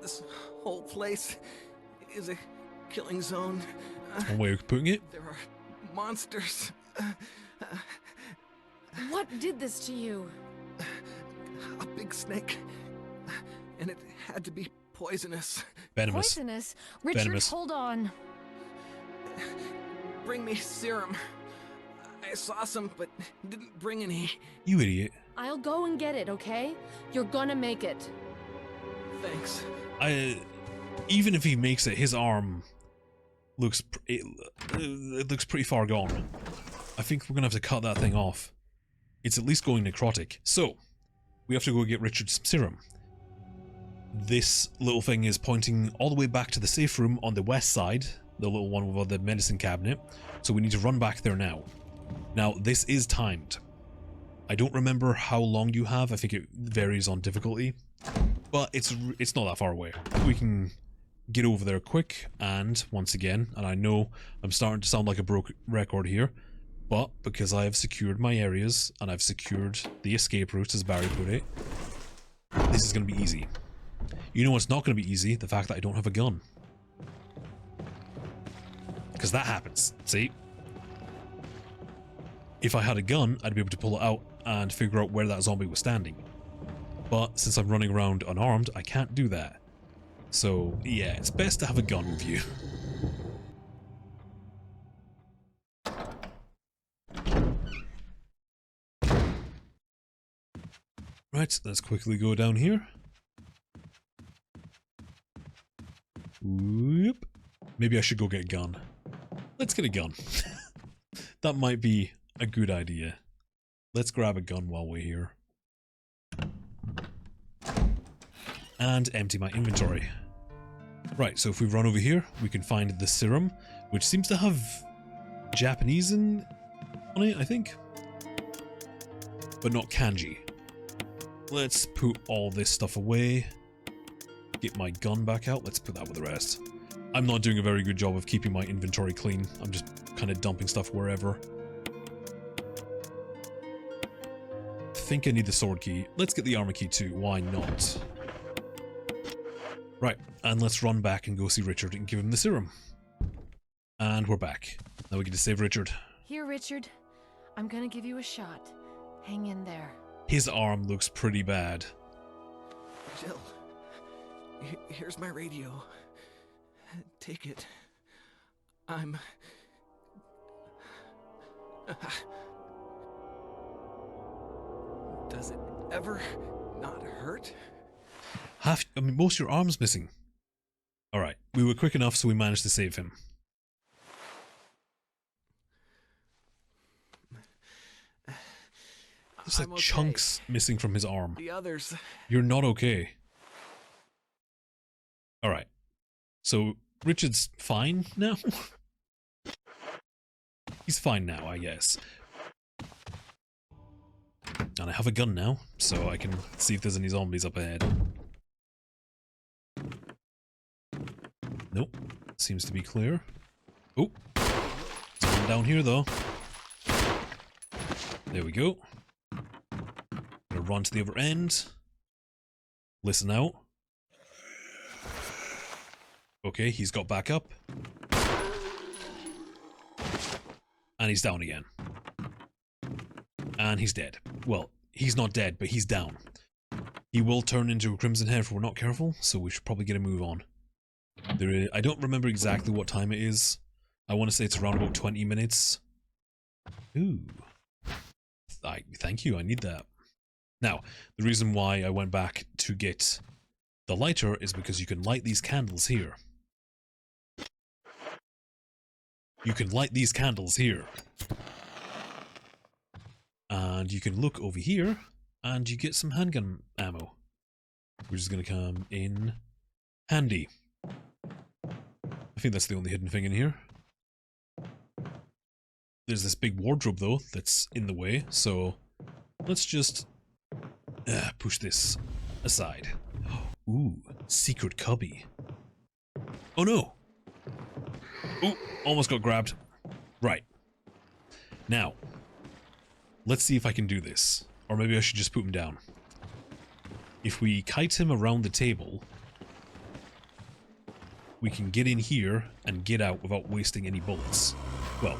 This whole place is a killing zone. That's one way of putting it. There are monsters. What did this to you? A big snake. And it had to be poisonous. Venomous. Poisonous? Richard, Venomous. hold on. Bring me serum. I saw some, but didn't bring any. You idiot. I'll go and get it, okay? You're gonna make it. Thanks. Even if he makes it, his arm looks it looks pretty far gone. I think we're gonna have to cut that thing off. It's at least going necrotic. So, we have to go get Richard some serum. This little thing is pointing all the way back to the safe room on the west side, the little one with the medicine cabinet, so we need to run back there now. Now, this is timed. I don't remember how long you have, I think it varies on difficulty, but it's not that far away. We can get over there quick, and once again, and I know I'm starting to sound like a broke record here, but because I have secured my areas, and I've secured the escape route, as Barry put it, this is going to be easy. You know what's not going to be easy? The fact that I don't have a gun. Because that happens, see? If I had a gun, I'd be able to pull it out and figure out where that zombie was standing. But since I'm running around unarmed, I can't do that. So, yeah, it's best to have a gun with you. Right, let's quickly go down here. Whoop. Maybe I should go get a gun. Let's get a gun. That might be a good idea. Let's grab a gun while we're here. And empty my inventory. Right, so if we run over here, we can find the serum, which seems to have Japanese on it, I think. But not kanji. Let's put all this stuff away. Get my gun back out. Let's put that with the rest. I'm not doing a very good job of keeping my inventory clean. I'm just kind of dumping stuff wherever. I think I need the sword key. Let's get the armor key too. Why not? Right, and let's run back and go see Richard and give him the serum. And we're back. Now we get to save Richard. Here, Richard. I'm gonna give you a shot. Hang in there. His arm looks pretty bad. Jill, here's my radio. Take it. I'm... Does it ever not hurt? I mean, most of your arm's missing. Alright, we were quick enough so we managed to save him. There's like chunks missing from his arm. The others... You're not okay. Alright. So, Richard's fine now? He's fine now, I guess. And I have a gun now, so I can see if there's any zombies up ahead. Nope. Seems to be clear. Oh. There's one down here, though. There we go. Gonna run to the other end. Listen out. Okay, he's got back up. And he's down again. And he's dead. Well, he's not dead, but he's down. He will turn into a crimson head if we're not careful, so we should probably get a move on. I don't remember exactly what time it is. I want to say it's around about 20 minutes. Ooh. Thank you, I need that. Now, the reason why I went back to get the lighter is because you can light these candles here. You can light these candles here. And you can look over here, and you get some handgun ammo. Which is going to come in handy. I think that's the only hidden thing in here. There's this big wardrobe, though, that's in the way, so let's just push this aside. Ooh, secret cubby. Oh no! Ooh, almost got grabbed. Right. Now, let's see if I can do this. Or maybe I should just put him down. If we kite him around the table, we can get in here and get out without wasting any bullets. Well,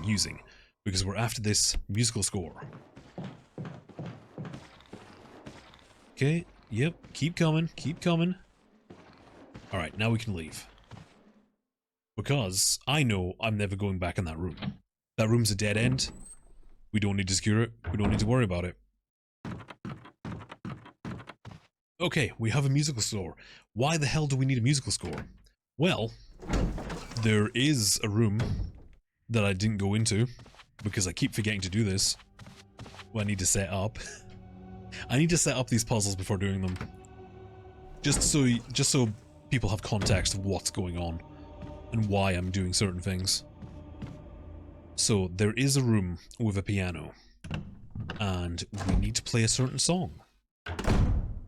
using. Because we're after this musical score. Okay, yep, keep coming, keep coming. Alright, now we can leave. Because I know I'm never going back in that room. That room's a dead end. We don't need to secure it. We don't need to worry about it. Okay, we have a musical score. Why the hell do we need a musical score? Well, there is a room that I didn't go into because I keep forgetting to do this. Well, I need to set up. I need to set up these puzzles before doing them. Just so people have context of what's going on and why I'm doing certain things. So there is a room with a piano and we need to play a certain song.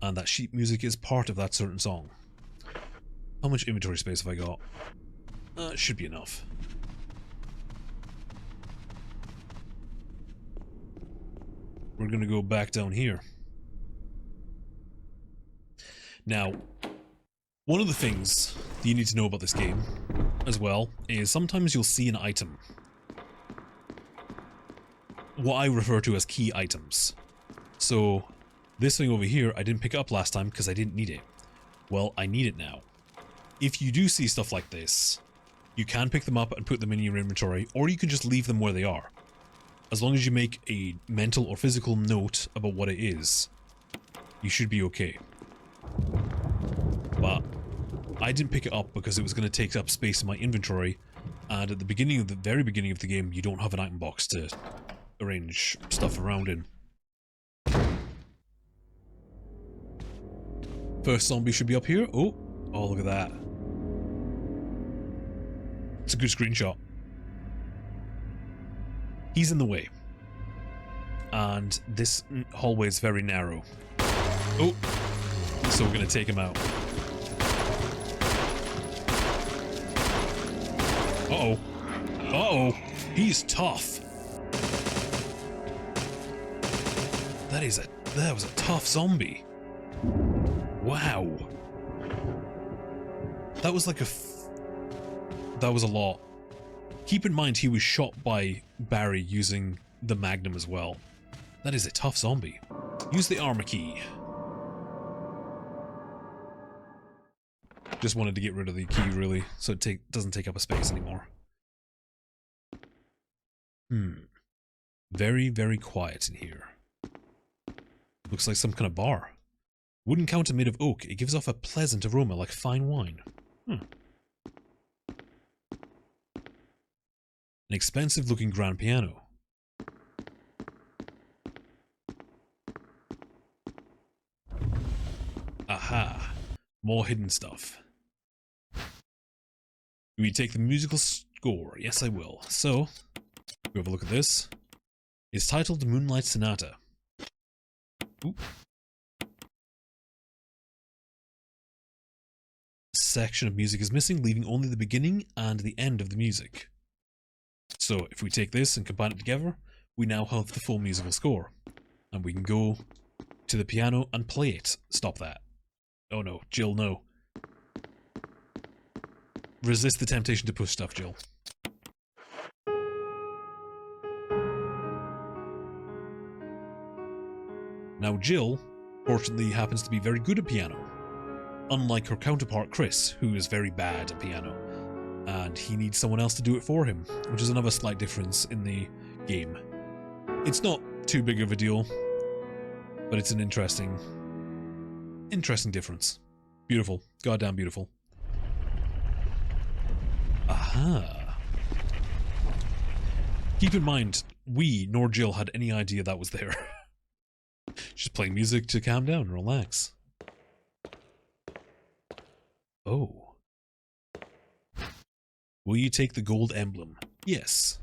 And that sheet music is part of that certain song. How much inventory space have I got? Should be enough. We're gonna go back down here. Now, one of the things that you need to know about this game, as well, is sometimes you'll see an item. What I refer to as key items. So, this thing over here, I didn't pick it up last time because I didn't need it. Well, I need it now. If you do see stuff like this, you can pick them up and put them in your inventory, or you can just leave them where they are. As long as you make a mental or physical note about what it is, you should be okay. But I didn't pick it up because it was going to take up space in my inventory, and at the very beginning of the game, you don't have an item box to arrange stuff around in. First zombie should be up here. Oh, look at that. It's a good screenshot. He's in the way. And this hallway is very narrow. Oh, so we're going to take him out. Uh-oh. Uh-oh. He's tough. That was a tough zombie. Wow. That was like that was a lot. Keep in mind he was shot by Barry using the Magnum as well. That is a tough zombie. Use the armor key. Just wanted to get rid of the key, really, so it doesn't take up a space anymore. Very, very quiet in here. Looks like some kind of bar. Wooden counter made of oak. It gives off a pleasant aroma like fine wine. An expensive looking grand piano. Aha. More hidden stuff. Do we take the musical score? Yes, I will. So, we have a look at this. It's titled Moonlight Sonata. Oop. Section of music is missing, leaving only the beginning and the end of the music. So, if we take this and combine it together, we now have the full musical score. And we can go to the piano and play it. Stop that. Oh no, Jill, no. Resist the temptation to push stuff, Jill. Now Jill, fortunately, happens to be very good at piano. Unlike her counterpart Chris, who is very bad at piano. And he needs someone else to do it for him, which is another slight difference in the game. It's not too big of a deal, but it's an interesting difference. Beautiful. Goddamn beautiful. Aha. Keep in mind, we nor Jill had any idea that was there. Just playing music to calm down and relax. Oh. Will you take the gold emblem? Yes.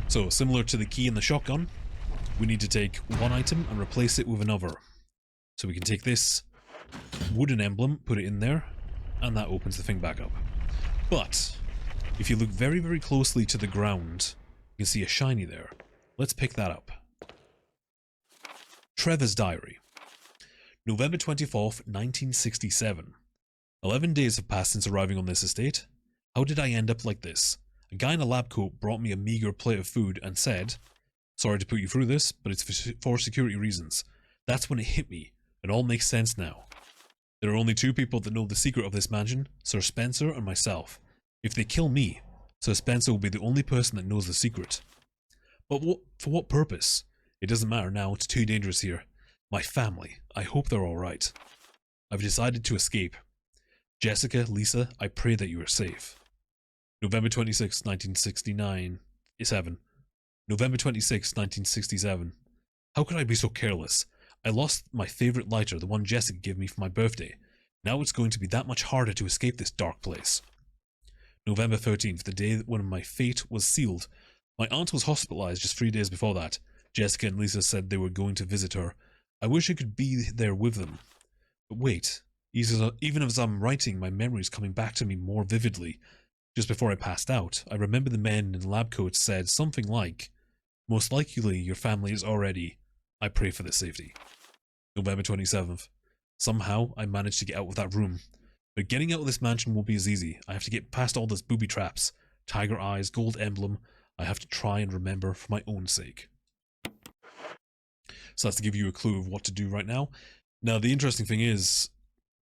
So, similar to the key and the shotgun, we need to take one item and replace it with another. So we can take this wooden emblem, put it in there, and that opens the thing back up. But, if you look very, very closely to the ground, you can see a shiny there. Let's pick that up. Trevor's Diary. November 24th, 1967. 11 days have passed since arriving on this estate. How did I end up like this? A guy in a lab coat brought me a meager plate of food and said, "Sorry to put you through this, but it's for security reasons." That's when it hit me. It all makes sense now. There are only two people that know the secret of this mansion, Sir Spencer and myself. If they kill me, Sir Spencer will be the only person that knows the secret. But for what purpose? It doesn't matter now, it's too dangerous here. My family, I hope they're alright. I've decided to escape. Jessica, Lisa, I pray that you are safe. November 26, 1969. November 26, 1967. How could I be so careless? I lost my favorite lighter, the one Jessica gave me for my birthday. Now it's going to be that much harder to escape this dark place. November 13th, the day when my fate was sealed. My aunt was hospitalized just 3 days before that. Jessica and Lisa said they were going to visit her. I wish I could be there with them. But wait, even as I'm writing, my memory's coming back to me more vividly. Just before I passed out, I remember the men in lab coats said something like, "Most likely your family is already. I pray for their safety." November 27th. Somehow I managed to get out of that room. But getting out of this mansion won't be as easy. I have to get past all those booby traps. Tiger eyes, gold emblem. I have to try and remember for my own sake. So that's to give you a clue of what to do right now. Now, the interesting thing is,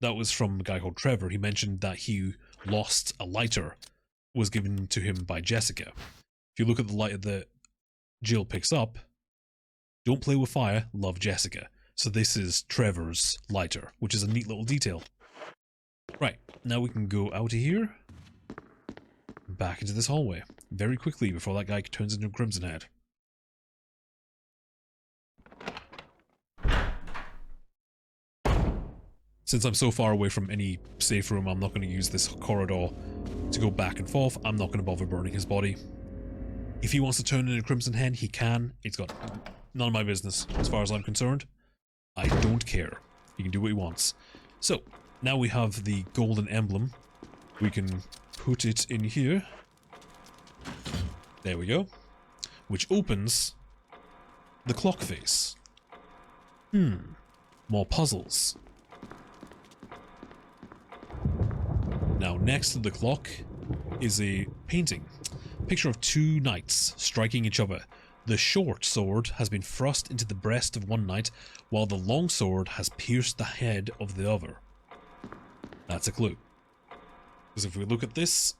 that was from a guy called Trevor. He mentioned that he lost a lighter, was given to him by Jessica. If you look at the lighter that Jill picks up, don't play with fire, love Jessica. So this is Trevor's lighter, which is a neat little detail. Right, now we can go out of here, back into this hallway, very quickly before that guy turns into a Crimson Head. Since I'm so far away from any safe room, I'm not going to use this corridor to go back and forth. I'm not going to bother burning his body. If he wants to turn into a Crimson Head, he can. It's got none of my business, as far as I'm concerned. I don't care. He can do what he wants. So, now we have the golden emblem. We can put it in here. There we go. Which opens the clock face. More puzzles. Now, next to the clock is a painting. Picture of two knights striking each other. The short sword has been thrust into the breast of one knight, while the long sword has pierced the head of the other. That's a clue. Because if we look at this,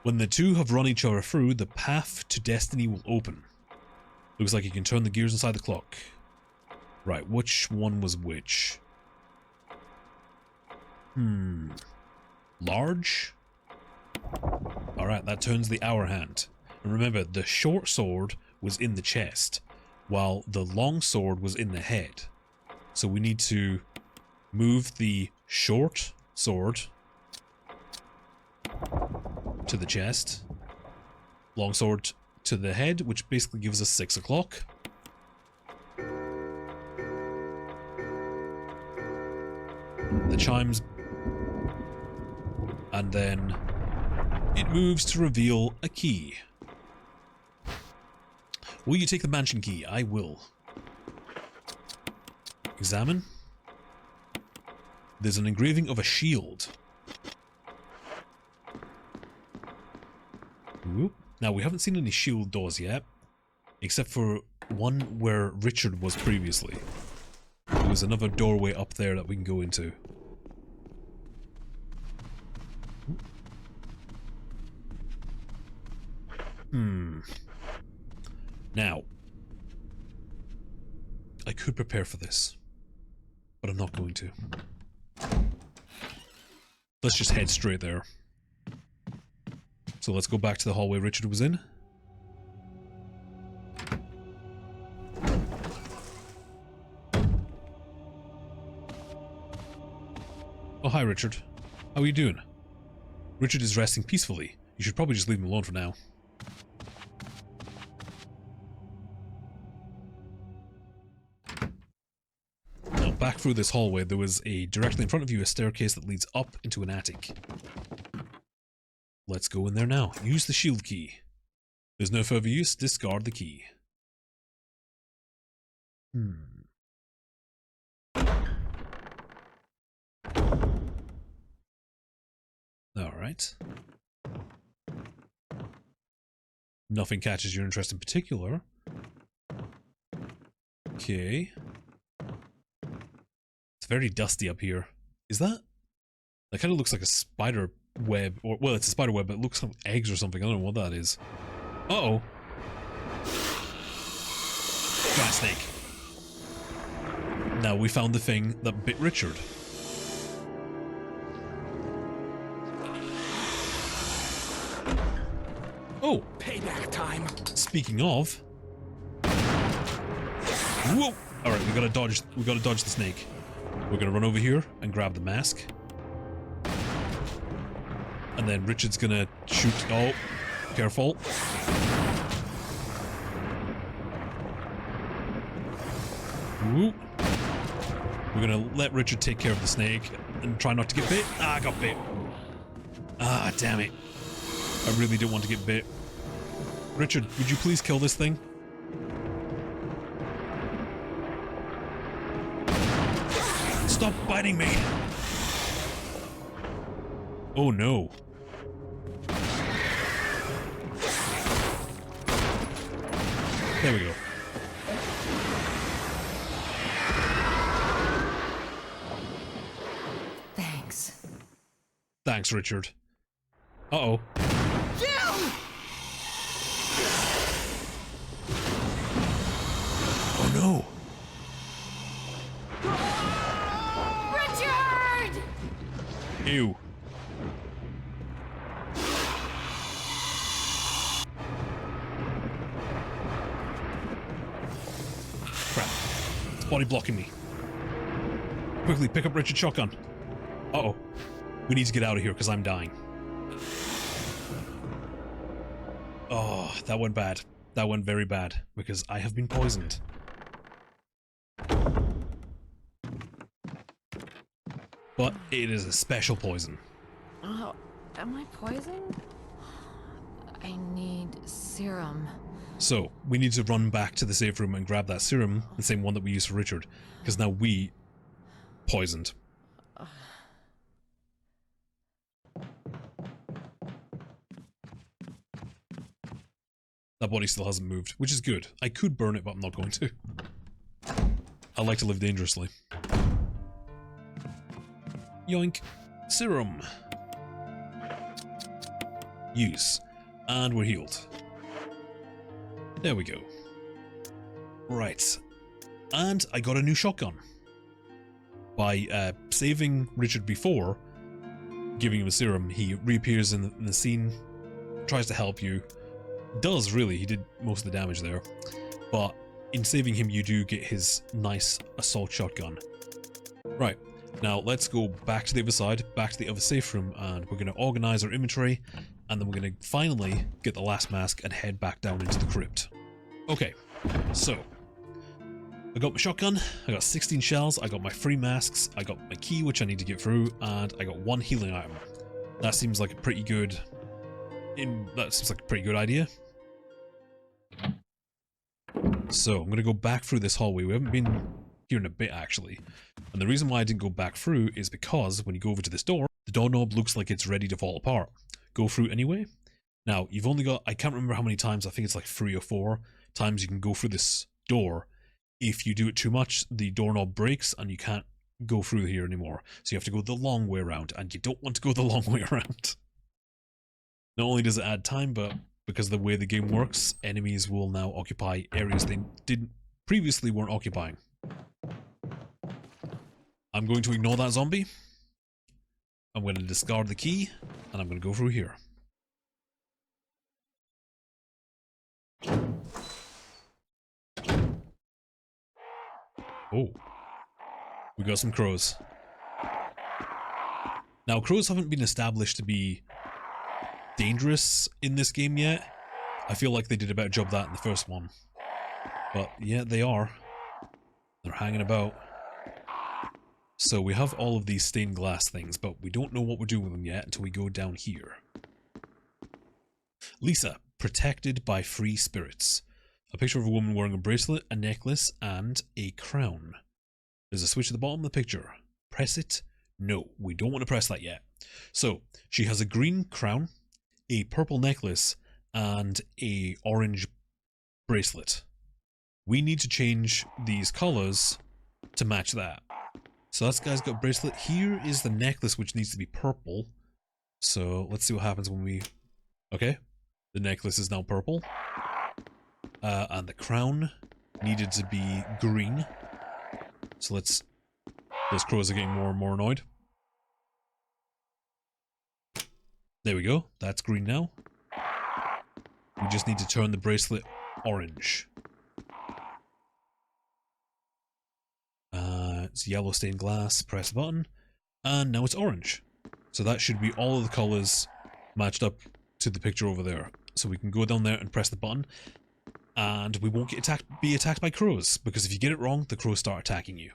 when the two have run each other through, the path to destiny will open. Looks like you can turn the gears inside the clock. Right, which one was which? Large? Alright, that turns the hour hand. And remember, the short sword was in the chest, while the long sword was in the head. So we need to move the short sword to the chest, long sword to the head, which basically gives us 6 o'clock. The chimes, and then it moves to reveal a key. Will you take the mansion key? I will. Examine. There's an engraving of a shield. Ooh. Now, we haven't seen any shield doors yet, except for one where Richard was previously. There's another doorway up there that we can go into. Now, I could prepare for this, but I'm not going to. Let's just head straight there. So let's go back to the hallway Richard was in. Oh, hi Richard. How are you doing? Richard is resting peacefully. You should probably just leave him alone for now. Now, back through this hallway, there was directly in front of you a staircase that leads up into an attic. Let's go in there now. Use the shield key. There's no further use. Discard the key. Alright. Nothing catches your interest in particular. Okay. It's very dusty up here. Is that? That kind of looks like a spider web, or well, it's a spider web, but it looks like eggs or something. I don't know what that is. Uh-oh. Giant snake. Now we found the thing that bit Richard. Oh, Payback time. speaking of, Whoa! Alright, we gotta dodge the snake. We're gonna run over here and grab the mask. And then Richard's gonna shoot. Oh, careful. Woo. We're gonna let Richard take care of the snake and try not to get bit. Ah, I got bit. Ah, damn it. I really don't want to get bit. Richard, would you please kill this thing? Stop biting me! Oh no. There we go. Thanks. Thanks, Richard. Uh-oh. Oh no. Richard! Ew. Crap. It's body blocking me. Quickly, pick up Richard's shotgun. Uh-oh. We need to get out of here because I'm dying. Oh, that went bad. That went very bad because I have been poisoned. But it is a special poison. Oh, am I poisoned? I need serum. So, we need to run back to the safe room and grab that serum, the same one that we used for Richard, because now we poisoned. That body still hasn't moved, which is good. I could burn it, but I'm not going to. I like to live dangerously. Yoink. Serum. Use. And we're healed. There we go. Right. And I got a new shotgun. By saving Richard before, giving him a serum, he reappears in the scene, tries to help you. Does, really. He did most of the damage there. But in saving him, you do get his nice assault shotgun. Right. Now, let's go back to the other side, back to the other safe room, and we're going to organize our inventory, and then we're going to finally get the last mask and head back down into the crypt. Okay, so I got my shotgun, I got 16 shells, I got my free masks, I got my key, which I need to get through, and I got one healing item. That seems like a pretty good... idea. So, I'm going to go back through this hallway. We haven't been here in a bit, actually. And the reason why I didn't go back through is because when you go over to this door, the doorknob looks like it's ready to fall apart. Go through anyway. Now, you've only got, I can't remember how many times, I think it's like 3 or 4 times you can go through this door. If you do it too much, the doorknob breaks and you can't go through here anymore. So you have to go the long way around, and you don't want to go the long way around. Not only does it add time, but because of the way the game works, enemies will now occupy areas they weren't occupying. I'm going to ignore that zombie. I'm going to discard the key, and I'm going to go through here. Oh. We got some crows. Now, crows haven't been established to be dangerous in this game yet. I feel like they did a better job of that in the first one. But yeah, they are. They're hanging about. So we have all of these stained glass things, but we don't know what we're doing with them yet until we go down here. Lisa, protected by free spirits. A picture of a woman wearing a bracelet, a necklace, and a crown. There's a switch at the bottom of the picture. Press it. No, we don't want to press that yet. So, she has a green crown, a purple necklace, and a orange bracelet. We need to change these colors to match that. So that guy's got a bracelet. Here is the necklace, which needs to be purple. So let's see what happens when we... Okay, the necklace is now purple. And the crown needed to be green. So let's... Those crows are getting more and more annoyed. There we go. That's green now. We just need to turn the bracelet orange. It's yellow stained glass, press the button, and now it's orange. So that should be all of the colours matched up to the picture over there. So we can go down there and press the button, and we won't be attacked by crows, because if you get it wrong, the crows start attacking you.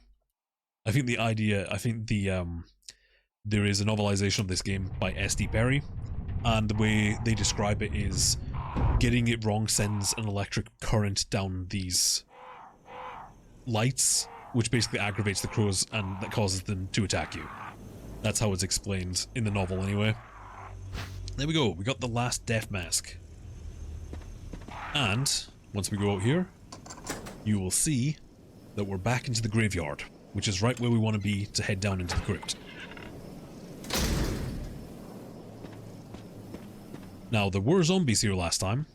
I think there is a novelization of this game by S.D. Perry, and the way they describe it is getting it wrong sends an electric current down these lights, which basically aggravates the crows and that causes them to attack you. That's how it's explained in the novel anyway. There we go, we got the last death mask. And once we go out here, you will see that we're back into the graveyard, which is right where we want to be to head down into the crypt. Now, there were zombies here last time,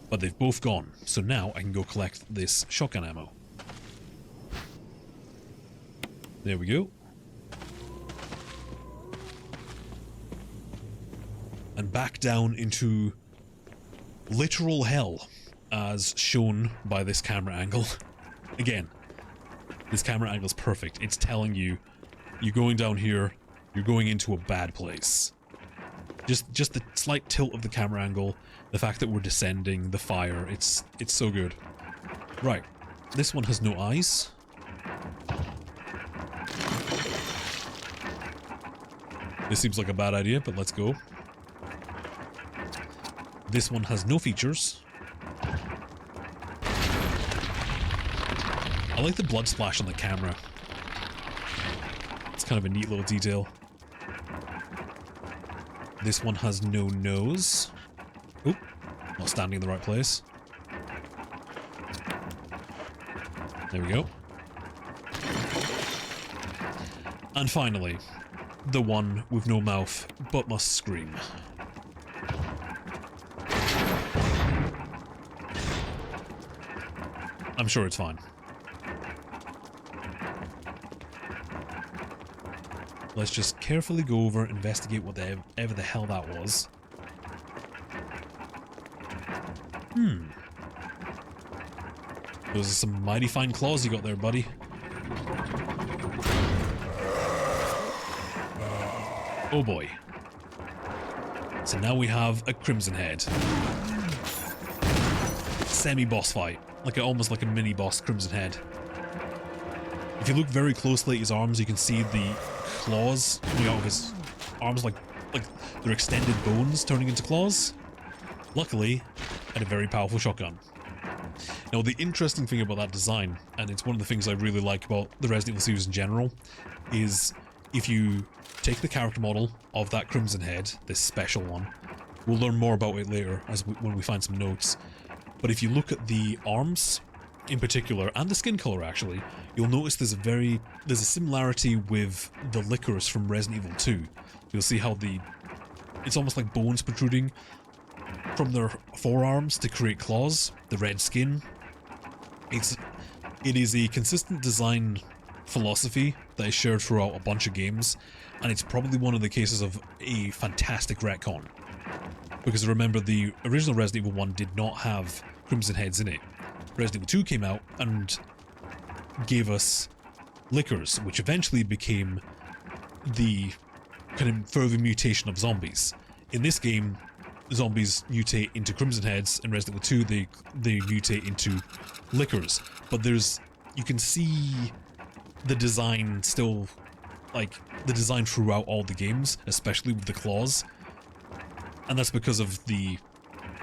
but they've both gone, so now I can go collect this shotgun ammo. There we go. And back down into literal hell, as shown by this camera angle. Again, this camera angle is perfect. It's telling you, you're going down here, you're going into a bad place. Just the slight tilt of the camera angle, the fact that we're descending, the fire, it's so good. Right, this one has no eyes. This seems like a bad idea, but let's go. This one has no features. I like the blood splash on the camera. It's kind of a neat little detail. This one has no nose. Oop, not standing in the right place. There we go. And finally, the one with no mouth but must scream. I'm sure it's fine. Let's just carefully go over, investigate whatever the hell that was. Those are some mighty fine claws you got there, buddy. Oh boy. So now we have a Crimson Head. Semi-boss fight. Almost like a mini-boss Crimson Head. If you look very closely at his arms, you can see the claws coming out of his arms like they're extended bones turning into claws. Luckily, I had a very powerful shotgun. Now, the interesting thing about that design, and it's one of the things I really like about the Resident Evil series in general, is if you take the character model of that Crimson Head, this special one, we'll learn more about it later when we find some notes, but if you look at the arms in particular, and the skin color actually, you'll notice there's a similarity with the Lickers from Resident Evil 2. You'll see how it's almost like bones protruding from their forearms to create claws, the red skin. It is a consistent design philosophy that is shared throughout a bunch of games, and it's probably one of the cases of a fantastic retcon. Because remember, the original Resident Evil 1 did not have Crimson Heads in it. Resident Evil 2 came out and gave us Lickers, which eventually became the kind of further mutation of zombies. In this game, zombies mutate into Crimson Heads. In Resident Evil 2, they mutate into Lickers. But you can see the design still, the design throughout all the games, especially with the claws. And that's because of we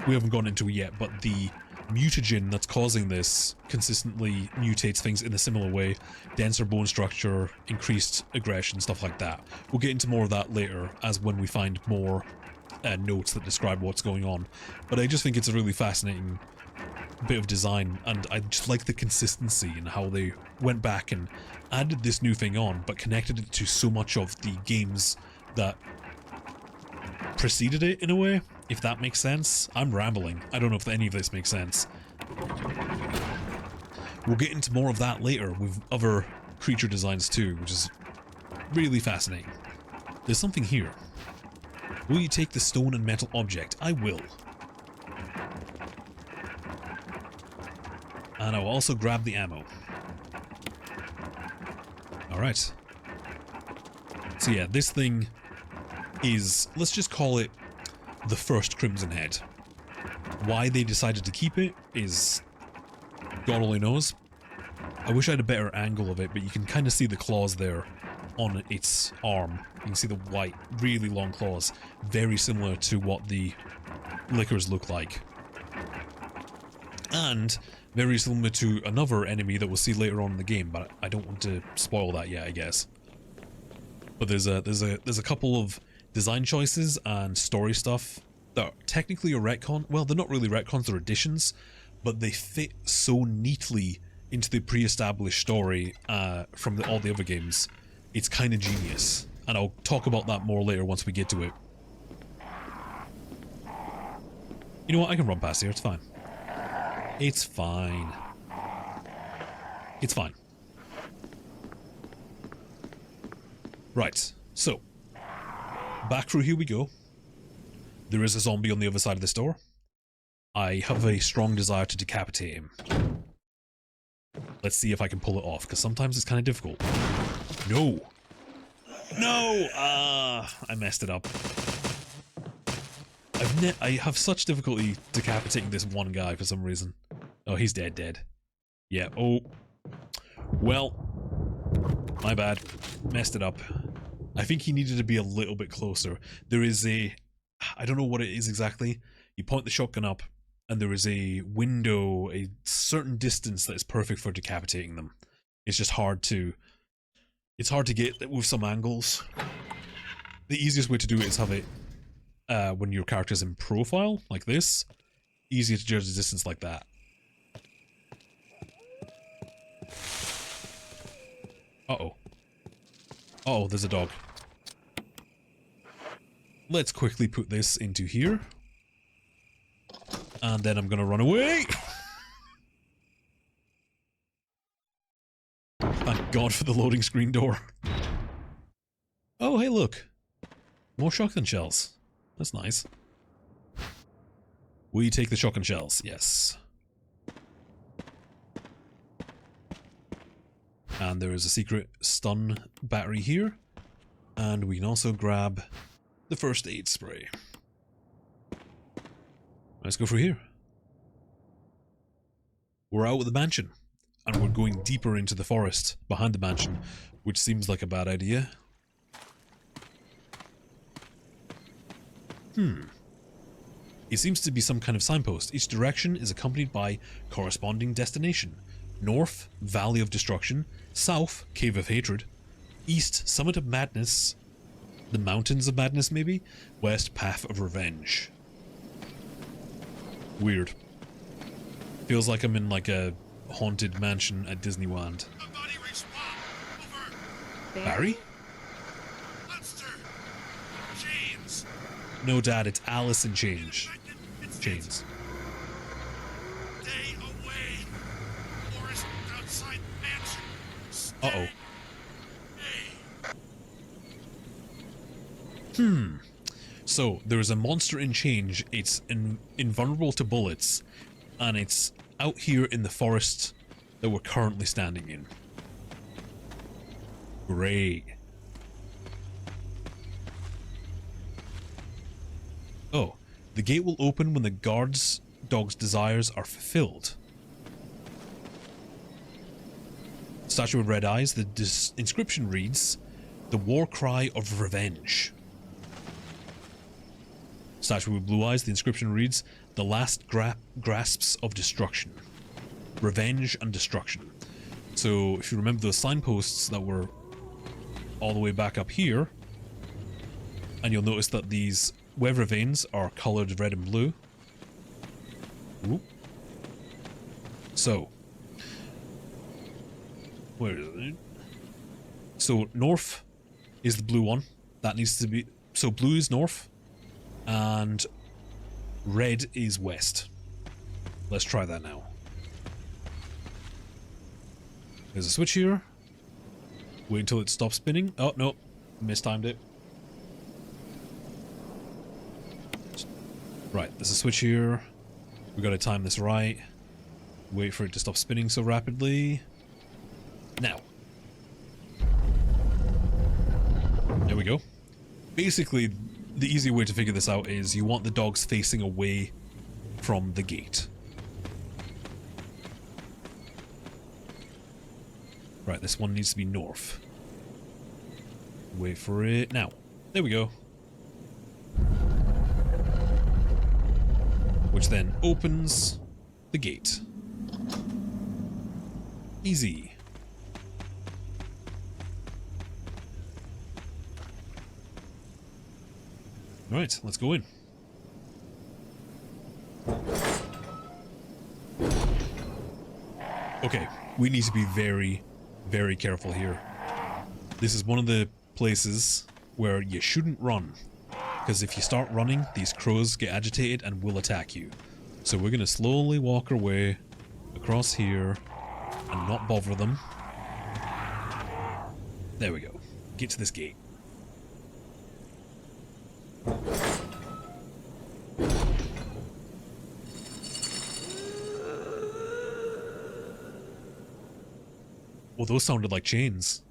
haven't gone into it yet, but the mutagen that's causing this consistently mutates things in a similar way. Denser bone structure, increased aggression, stuff like that. We'll get into more of that later when we find more notes that describe what's going on. But I just think it's a really fascinating bit of design, and I just like the consistency and how they went back and added this new thing on, but connected it to so much of the games that preceded it in a way, if that makes sense. I'm rambling. I don't know if any of this makes sense. We'll get into more of that later with other creature designs too, which is really fascinating. There's something here. Will you take the stone and metal object? I will. And I'll also grab the ammo. Alright. So yeah, this thing is, let's just call it the first Crimson Head. Why they decided to keep it is God only knows. I wish I had a better angle of it, but you can kind of see the claws there on its arm. You can see the white, really long claws, very similar to what the lickers look like. And very similar to another enemy that we'll see later on in the game, but I don't want to spoil that yet, I guess. But there's a couple of design choices and story stuff that are technically a retcon. Well, they're not really retcons, they're additions, but they fit so neatly into the pre-established story from all the other games. It's kind of genius, and I'll talk about that more later once we get to it. You know what? I can run past here. It's fine. It's fine. It's fine. Right, so back through here we go. There is a zombie on the other side of this door. I have a strong desire to decapitate him. Let's see if I can pull it off, because sometimes it's kind of difficult. No! No! I messed it up. I have such difficulty decapitating this one guy for some reason. Oh, he's dead. Yeah, oh. Well, my bad. Messed it up. I think he needed to be a little bit closer. There is a... I don't know what it is exactly. You point the shotgun up, and there is a window, a certain distance that is perfect for decapitating them. It's just hard to... It's hard to get with some angles. The easiest way to do it is have it when your character's in profile, like this. Easier to judge the distance like that. Uh-oh. Uh-oh, there's a dog. Let's quickly put this into here. And then I'm gonna run away! Thank God for the loading screen door. Oh, hey look. More shotgun shells. That's nice. Will you take the shotgun shells? Yes. And there is a secret stun battery here. And we can also grab the first aid spray. Let's go through here. We're out of the mansion. And we're going deeper into the forest behind the mansion, which seems like a bad idea. It seems to be some kind of signpost. Each direction is accompanied by corresponding destination. North, Valley of Destruction. South, Cave of Hatred. East, Summit of Madness. The Mountains of Madness, maybe? West, Path of Revenge. Weird. Feels like I'm in like a haunted mansion at Disneyland. Barry? No, Dad, it's Alice in Chains. Uh-oh. So, there is a monster in Change. It's invulnerable to bullets. And it's out here in the forest that we're currently standing in. Great. Oh, the gate will open when the guard's dog's desires are fulfilled. Statue with red eyes, the inscription reads, "The war cry of revenge." Statue with blue eyes, the inscription reads, "The last grasps of destruction." Revenge and destruction. So, if you remember those signposts that were all the way back up here, and you'll notice that these weather vanes are coloured red and blue. Ooh. So, where is it? So, north is the blue one. That needs to be... So, blue is north, and red is west. Let's try that now. There's a switch here. Wait until it stops spinning. Oh, no. Mistimed it. Right, there's a switch here. We gotta time this right. Wait for it to stop spinning so rapidly. Now. There we go. Basically, the easy way to figure this out is you want the dogs facing away from the gate. Right, this one needs to be north. Wait for it now. There we go. Which then opens the gate. Easy. Right, let's go in. Okay, we need to be very, very careful here. This is one of the places where you shouldn't run, because if you start running, these crows get agitated and will attack you. So we're going to slowly walk our way across here and not bother them. There we go. Get to this gate. Well, those sounded like chains.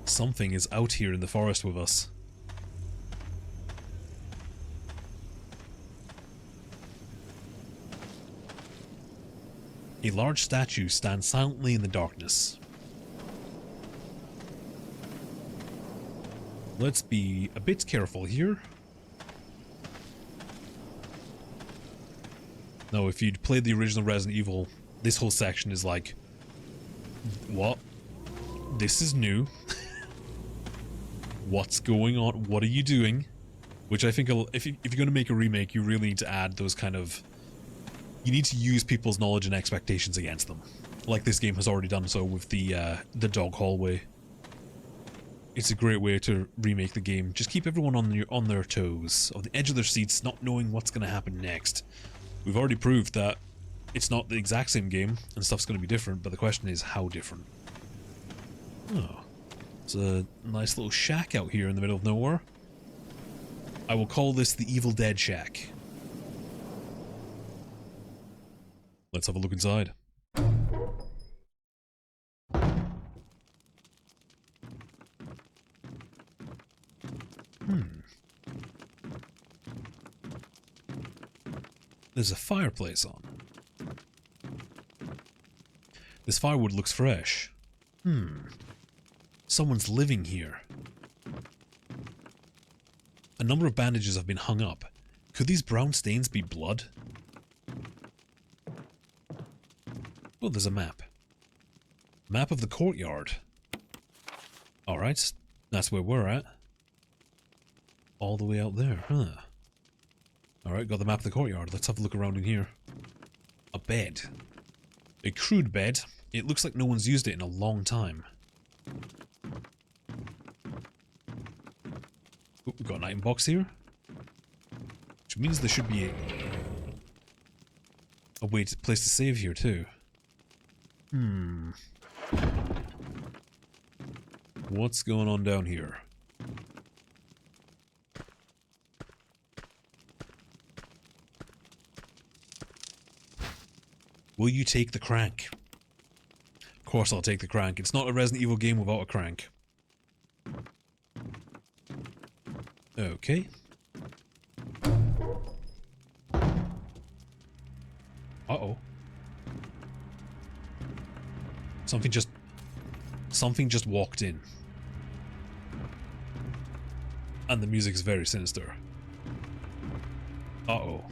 Something is out here in the forest with us. A large statue stands silently in the darkness. Let's be a bit careful here. Now, if you'd played the original Resident Evil, this whole section is like, what? This is new. What's going on? What are you doing? Which I think, if you're going to make a remake, you really need to add those kind of... You need to use people's knowledge and expectations against them. Like this game has already done so with the dog hallway. It's a great way to remake the game. Just keep everyone on their toes, on the edge of their seats, not knowing what's going to happen next. We've already proved that it's not the exact same game, and stuff's going to be different, but the question is how different. Oh. It's a nice little shack out here in the middle of nowhere. I will call this the Evil Dead Shack. Let's have a look inside. There's a fireplace on. This firewood looks fresh. Someone's living here. A number of bandages have been hung up. Could these brown stains be blood? Oh, there's a map. Map of the courtyard. Alright, that's where we're at. All the way out there, huh? Alright, got the map of the courtyard. Let's have a look around in here. A bed. A crude bed. It looks like no one's used it in a long time. Oh, we've got an item box here. Which means there should be a place to save here too. What's going on down here? Will you take the crank? Of course I'll take the crank. It's not a Resident Evil game without a crank. Okay. Uh-oh. Something just walked in. And the music's very sinister. Uh-oh.